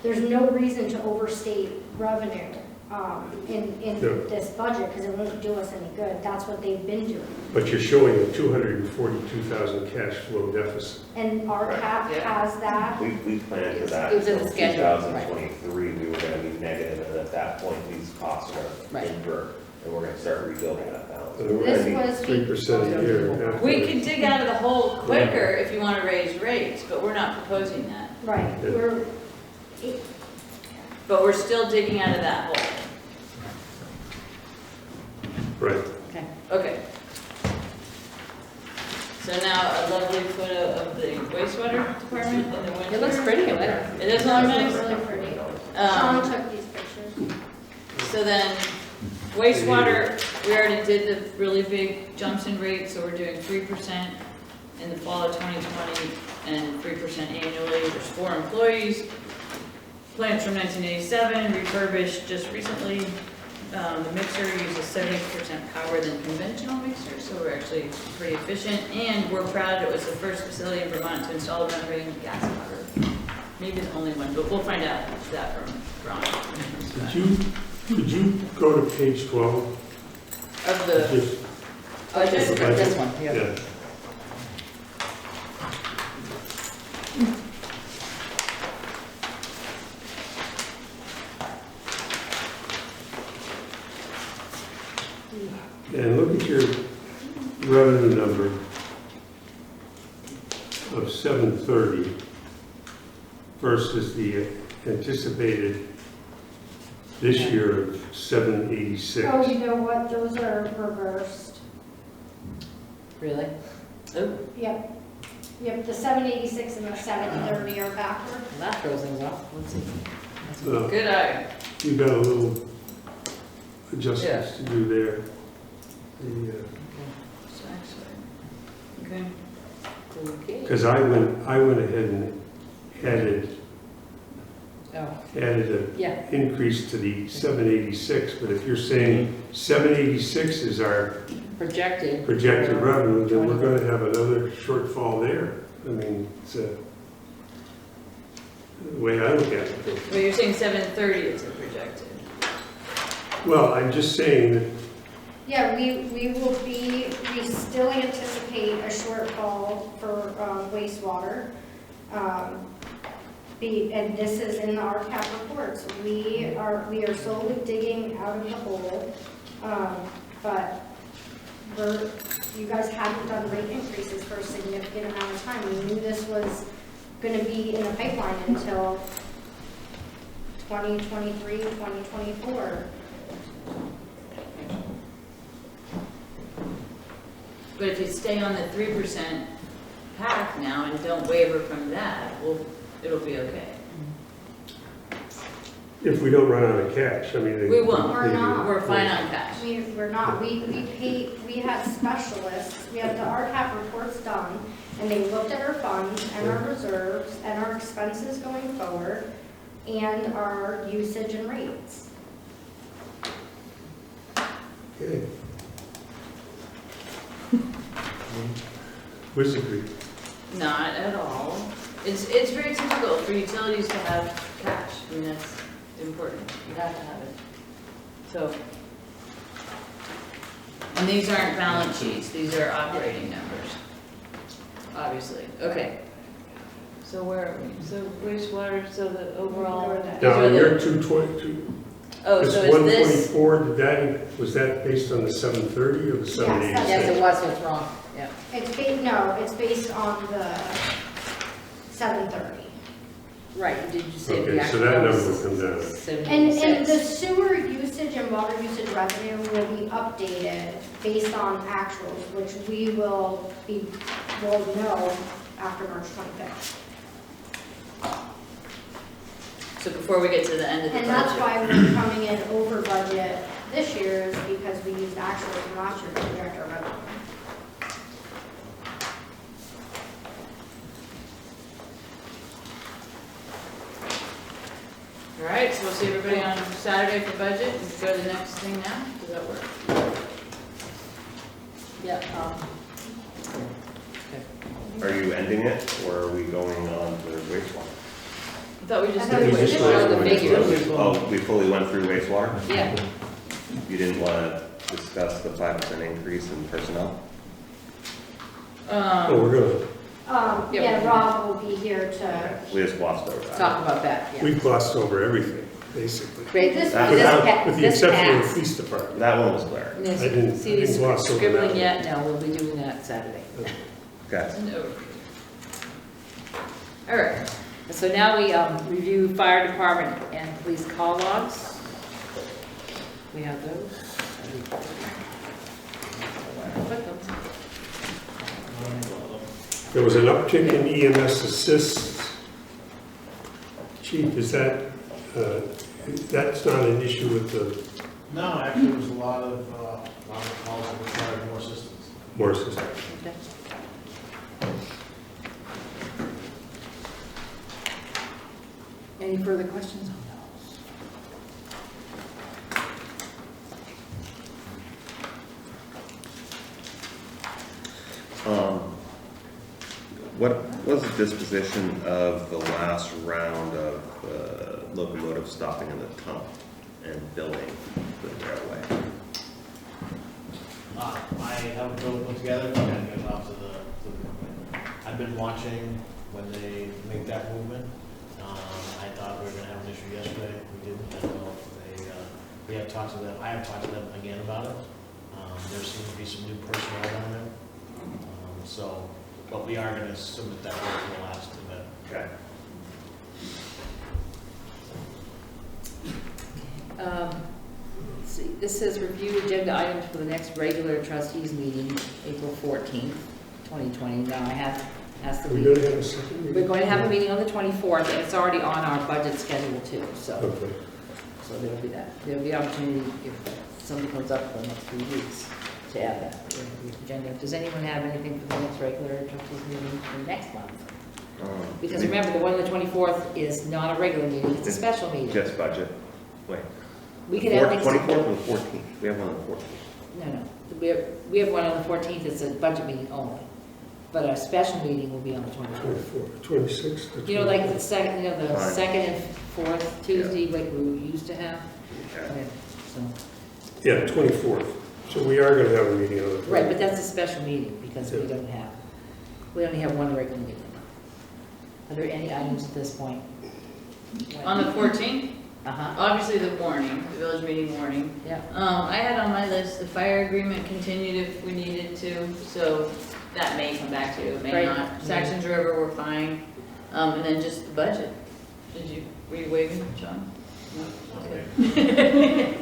There's no reason to overstate revenue in this budget, because it won't do us any good. That's what they've been doing. But you're showing a 242,000 cash flow deficit. And our cap has that. We planned for that. It was in the Until schedule, right. 2023, we were gonna be negative, and at that point, these costs are Right. incurred, and we're gonna start rebuilding that balance. And we're This gonna was be 3% a year. We could dig out of the hole quicker if you want to raise rates, but we're not proposing that. Right, Yeah. But we're still digging out of that hole. Right. Okay. Okay. So now a lovely photo of the wastewater department in the winter. It looks pretty, I like it. It does look nice. Really pretty. Sean Um, took these pictures. So then, wastewater, we already did the really big jumps in rates, so we're doing 3% in the fall of 2020 and 3% annually. There's 4 employees. Plants from 1987, refurbished just recently. The mixer uses 70% power than conventional mixers, so we're actually pretty efficient. And we're proud it was the first facility in Vermont to install a running gas motor. Maybe the only one, but we'll find out that from Ron. Could you go to page 12? Of the, Just- Oh, this one, Yeah. And look at your revenue number of 730 versus the anticipated this year of 786. Oh, you know what, those are reversed. Really? Yep. Yep, the 786 and the 730 are backward. Well, that throws things off. Let's see. good eye. You got a little adjustments to do there. So actually, okay. Okay. Because I went ahead and added Oh, yeah. an increase to the 786, but if you're saying 786 is our Projected. projected revenue, then we're going to have another shortfall there. I mean, it's the way I look at it. Well, you're saying 730 is the projected. Well, I'm just saying that Yeah, we still anticipate a shortfall for wastewater. And this is in the RCAP reports. We are slowly digging out of the hole. But you guys haven't done rate increases for a significant amount of time. We knew this was gonna be in the pipeline until 2023, 2024. But if you stay on the 3% path now and don't waver from that, it'll be okay. if we don't run out of cash, I mean. We won't. We're not. We're fine on cash. We're not, we had specialists, we had the RCAP reports done, and they looked at our funds and our reserves and our expenses going forward and our usage and rates. Okay. Where's the agreement? Not at all. It's very typical for utilities to have cash. I mean, that's important. You have to have it. So, and these aren't balance sheets. These are operating numbers, obviously. Okay. So where are we? So wastewater, so the overall. Now, you're 222. Oh, This so is this? 124, was that based on the 730 or the 786? Yes, it was, what's wrong, yeah. It's based on the 730. Right, did you say the Okay, so actual? that number will come down. And the sewer usage and water usage revenue will be updated based on actuals, which we will know after March 25th. So before we get to the end of the And budget. that's why we're coming in over budget this year, is because we used actuals from last year to project our revenue. All right, so we'll see everybody on Saturday for budget and go to the next thing now. Does that work? Yeah, Are you ending it, or are we going on to wastewater? I thought we just I thought did we just wastewater. the figures. Oh, we fully went through wastewater? Yeah, You didn't want to discuss the 5% increase in personnel? Oh, we're going to, Yeah, Rob will be here to, We just glossed over that. talk about that, yeah. we glossed over everything, basically. Great, This- With the exception of the passed. police department. That one was clear. This- I didn't See these gloss over that scribbling one. yet? No, we'll be doing that Saturday. Okay. No. All right, so now we review fire department and police call logs. We have those. Put them. There was an uptick in EMS assists. Chief, is that, that's not an issue with the No, actually, there was a lot of calls that required more assistance. more assistance? Okay. Any further questions on those? What was the disposition of the last round of locomotives stopping in the tunnel and filling the railway? I have a bill put together, but I'm gonna get it off to the company. I've been watching when they make that movement. I thought we were gonna have an issue yesterday, we didn't, I don't know if we have talked to them, I have talked to them again about it. There seems to be some new personnel down there. But we are gonna submit that work to the last event. Okay. Let's see, this says review agenda items for the next regular trustees meeting, April 14th, 2020. Now I have asked the We're meeting. going to have a second meeting? We're going to have a meeting on the 24th, and it's already on our budget schedule too, so. Okay. So there'll be that. There'll be opportunity if something comes up for the next 3 weeks to add that to the agenda. Does anyone have anything for the next regular trustees meeting for next month? Because remember, the one on the 24th is not a regular meeting, it's a special meeting. Just budget. Wait. We could have things. 24th or the 14th? We have one on the 14th. No. We have one on the 14th, it's a budget meeting only. But our special meeting will be on the 24th. 26th? You know, like the second, the Fine. second and fourth Tuesday, like we used to have? Okay. Okay, so. Yeah, 24th. So we are going to have a meeting on the 24th. Right, but that's a special meeting because we only have one regular meeting. Are there any items at this point? On the 14th, Uh-huh, obviously the warning, the village meeting warning. yeah. I had on my list the fire agreement continued if we needed to, so that may come back to you, it may Right. not. Saxons River, we're fine. And then just the budget. Were you waving, John? No? Okay.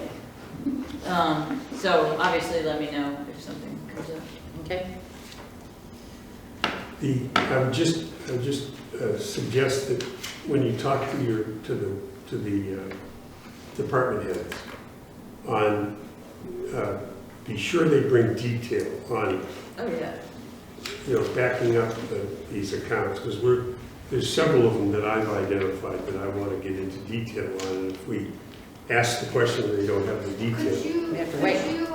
So obviously let me know if something comes up. Okay. I would just suggest that when you talk to the department heads on, be sure they bring detail on, Oh, yeah. backing up these accounts, because there's several of them that I've identified that I want to get into detail on, and if we ask the question and they don't have the detail. We have to wait. Could you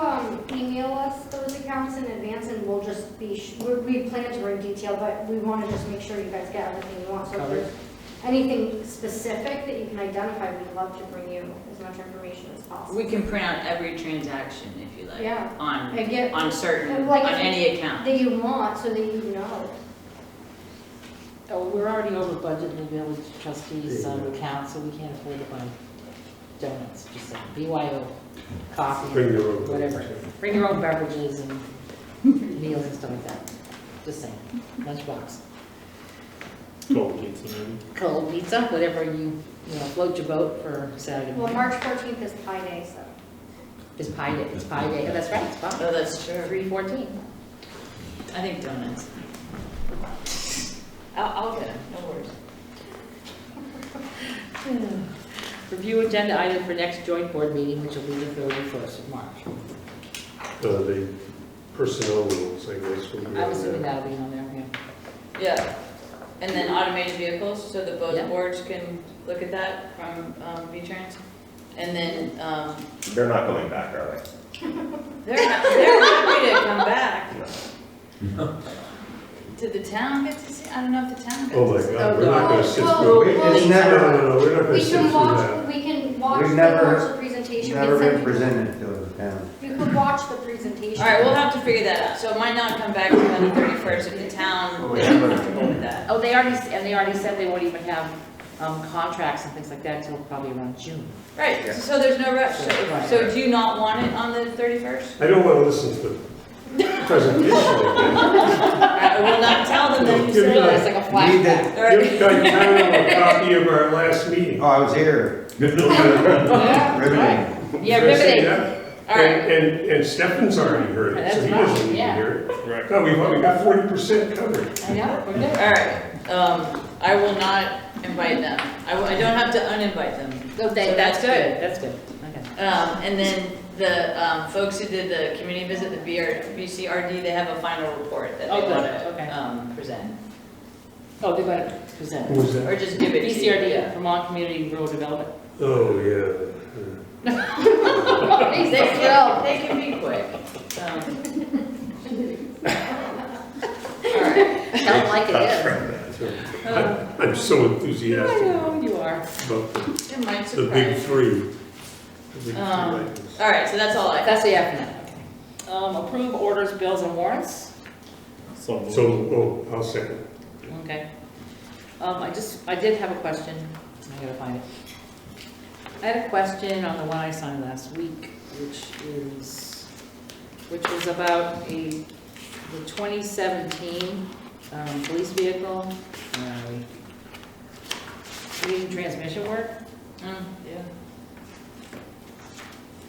email us those accounts in advance, and we'll just be, we plan to bring detail, but we want to just make sure you guys get everything you want. So if Covered. there's anything specific that you can identify, we'd love to bring you as much information as possible. We can print out every transaction if you like. Yeah. On And get, certain, like, on any account. that you want, so that you know. Oh, we're already over budget in the village trustees account, so we can't afford to buy donuts, just saying. BYO, coffee, Bring your own. whatever. Bring your own beverages and meals and stuff like that. Just saying, lunchbox. Cold pizza maybe. Cold pizza, whatever float your boat for Saturday Well, morning. March 14th is Pi Day, so. It's Pi Day, it's Pi Day, oh, that's right, it's Pi. Oh, that's true. 3/14. I think donuts. I'll get them, no worries. Review agenda item for next joint board meeting, which will be the 31st of March. The personnel rules, I guess. will be I'm on assuming there. that'll be on there, yeah. Yeah. And then automated vehicles, so that both Yeah. boards can look at that from V-Trans. And then, They're not going back, are they're happy to come back. they? Did the town get to see, I don't know if the town got Oh my to see. God, we're not going to sit Well, through. well, It's we never- No, we're not going to We sit through can watch, that. we can watch We've the never- commercial presentation. Never We can been send presented to the town. you could watch the presentation. All right, we'll have to figure that out. So it might not come back to the 31st if the town isn't comfortable with that. Oh, they already said they won't even have contracts and things like that until probably around June. Right, Yeah. so there's no rush. Right. So do you not want it on the 31st? I don't want to listen to the presentation again. I will not tell them that you Give said me It's that. like a You need flashback. to- All right. Give Titanium a copy of our last meeting. Oh, I was here. Yeah, Riveting. right. Yeah, Did I say riveting. that? All right. And Stefan's already heard it, so That's he right, doesn't need to yeah. hear it. Right. No, we got 40% covered. I know, we're good. All right, I will not invite them. I don't have to uninvite them. So that's good, that's good, okay. And then the folks who did the community visit, the BCRD, they have a final report that Oh, they good, want okay. to present. Oh, they're gonna present. Who was Or that? just give it to you. BCRD, Vermont Community Rural Development. Oh, yeah. They can be quick. All right. Tell them like it is. I'm so I enthusiastic know, you are. about It might the big surprise. three. The big three All items. right, so that's all I have. That's the afternoon, okay. Approve orders, bills, and warrants. So, So, I'll second. Okay. I did have a question, I gotta find it. I had a question on the one I signed last week, which was about the 2017 police vehicle, reading transmission work. Yeah.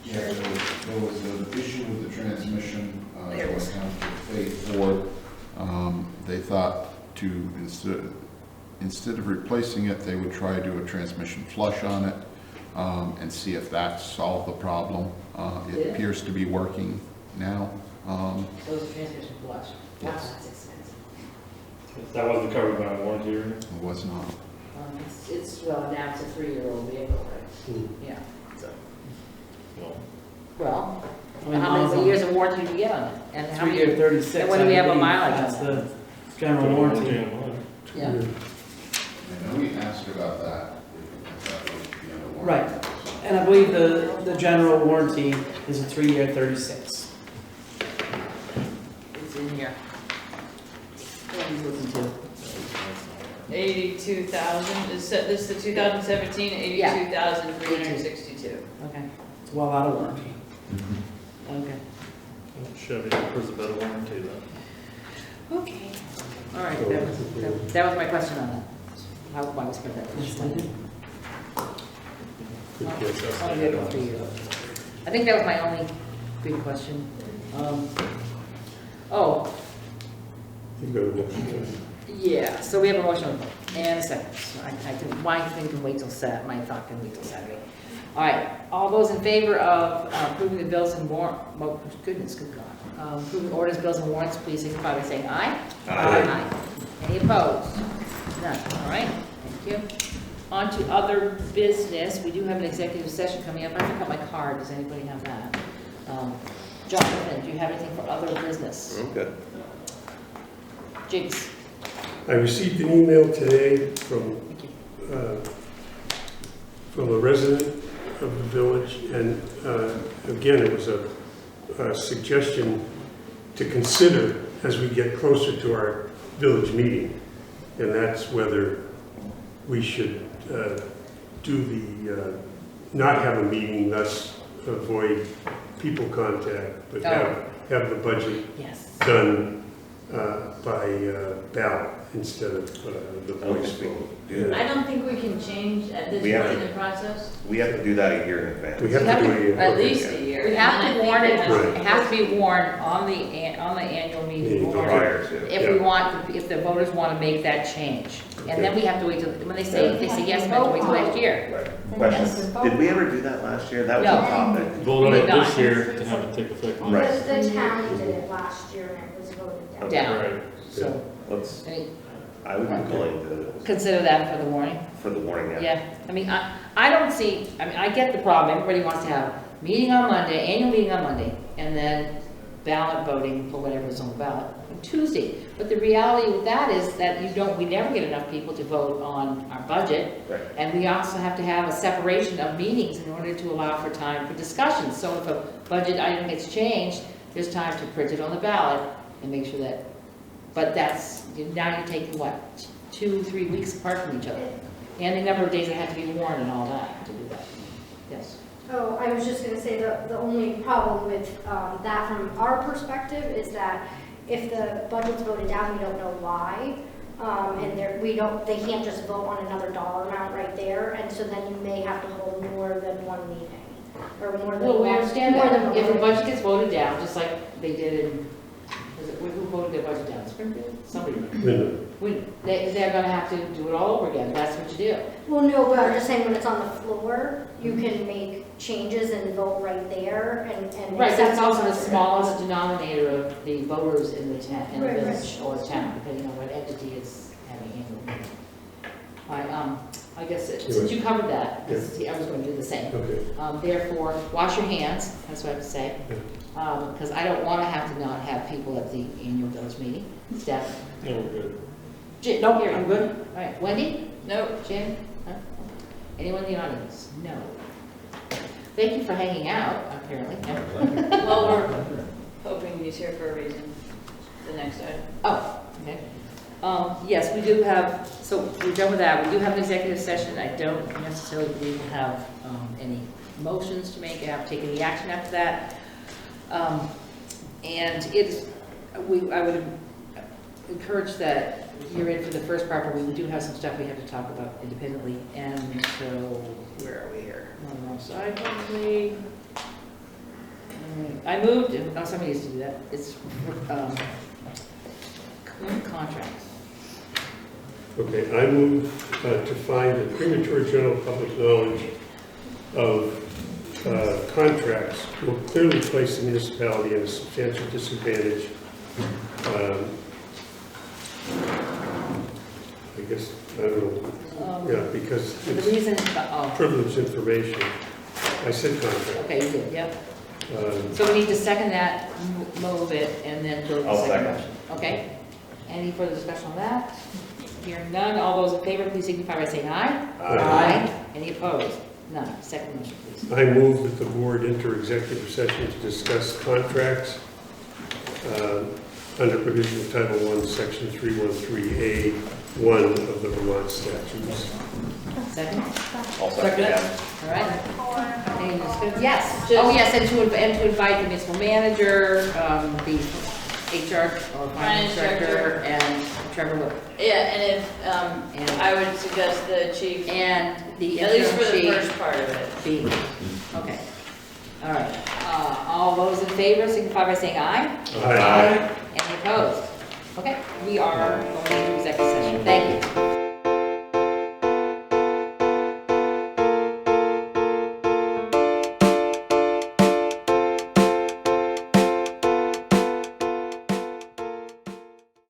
Yeah, there was an issue with the transmission, There when was. it comes to Fate Ford. They thought to, instead of replacing it, they would try to do a transmission flush on it, and see if that solved the problem. Did It it? appears to be working now. Those are transmission flush. Yes. That's expensive. that wasn't covered by warranty or anything? It was not. Well, now it's a 3-year-old vehicle, right? Hmm. Yeah. Well, Well, I mean, how miles many on years of warranty do you get on it? And how 3 year many? 36. And what do we I have a believe mileage That's on the general warranty. on mine. Yeah. I know we asked about that. If that was the end of warranty. Right. And I believe the general warranty is a 3 year 36. It's in here. What he's looking to. 82,000, this is the 2017, 82,362. Okay, It's well out of warranty. okay. Chevy offers a better warranty then. Okay. All right, that was my question on that. Why we spent that much money. Good catch. Only good for 3 years. I think that was my only big question. Oh, You've got a motion. yeah, so we have a motion and a second. So my thing can wait till my thought can wait till Saturday. All right, all those in favor of approving the bills and warrant, oh, goodness, good God. Approving orders, bills, and warrants, please signify by saying aye. Aye. Any opposed? None, all right, thank you. On to other business, we do have an executive session coming up. I forgot my card, does anybody have that? Jonathan, do you have anything for other business? I'm good. Jigs? I received an email today from a resident of the village, and again, it was a suggestion to consider as we get closer to our village meeting, and that's whether we should not have a meeting, thus avoid people contact, but have the budget Yes. done by ballot instead of the voice vote. Yeah. I don't think we can change at this We have point to- in the process, We have to do that a year in advance. We have to do it. at okay. least a year. We have And to I warn think it, has to Right. it has to be warned on the annual meeting warrant. Prior to. If we want, if the voters want to make that change. And then we have to wait till, when they say yes, we have to wait till next year. Right. Question, did we ever do that last year? That was No. a topic. Vote on We it did not. this year to have it take effect. Right. The town did it last year and it was voted down. Down. Right. So, Let's, I mean, I would be willing to, consider that for the warning. for the warning, yeah. Yeah, I mean, I don't see, I mean, I get the problem, everybody wants to have meeting on Monday, annual meeting on Monday, and then ballot voting for whatever's on the ballot on Tuesday. But the reality with that is that we never get enough people to vote on our budget. Right. And we also have to have a separation of meetings in order to allow for time for discussion. So if a budget item gets changed, there's time to print it on the ballot and make sure that, but now you're taking what, 2-3 weeks apart from each other? And the number of days that have to be warned and all that to do that. Yes. Oh, I was just gonna say the only problem with that from our perspective is that if the budget's voted down, we don't know why. And they can't just vote on another dollar amount right there, and so then you may have to hold more than one meeting. or more than Well, we one- understand more than that. one If a bridge. budget gets voted down, just like they did in, who voted their budget down? Springfield? Somebody. Linda. They're gonna have to do it all over again. That's what you do. Well, no, but I'm just saying when it's on the floor, you can make changes and vote right there and. Right, accept that's also the it. smallest denominator of the voters in the town, in the Right, right. village or town, depending on what entity is having annual meeting. I guess, since you covered that, I was going to do the same. Okay. Therefore, wash your hands, that's what I have to say. Because I don't want to have to not have people at the annual village meeting. Steph? Yeah, we're good. No, Gary, I'm good. All right, Wendy? No, Jen? No? Anyone in the audience? No. Thank you for hanging out, apparently. well, we're hoping he's here for a reason, the next item. Oh, okay. Yes, we do have, so we're done with that. We do have an executive session. I don't necessarily believe we have any motions to make, have taken any action after that. And it's, I would encourage that you're in for the first part, but we do have some stuff we have to talk about independently. And so, where are we here? On the wrong side, probably. I moved, oh, somebody used to do that. It's contracts. Okay, I move to find that premature general public knowledge of contracts will clearly place the municipality in a substantial disadvantage. I guess, I don't know, yeah, because The it's reason, privileged information. I said contract. okay, you did, yep. So we need to second that, move it, and then go to the I'll second second. motion. Okay? Any further discussion on that? Hearing none, all those in favor, please signify by saying aye. Aye. Any opposed? None. Second motion, please. I move that the board enter executive session to discuss contracts under provision of Title I, Section 313A1 of the Vermont statutes. Second? I'll second that. All right. Any discussion? Yes. Oh, yes, and to invite the municipal manager, the HR or finance director, and Trevor Wood. Yeah, and if, I would suggest the chief, And the at least for the interim first part of it. chief be, okay. All right. All those in favor signify by saying aye. Aye. Any opposed? Okay, we are going into executive session. Thank you.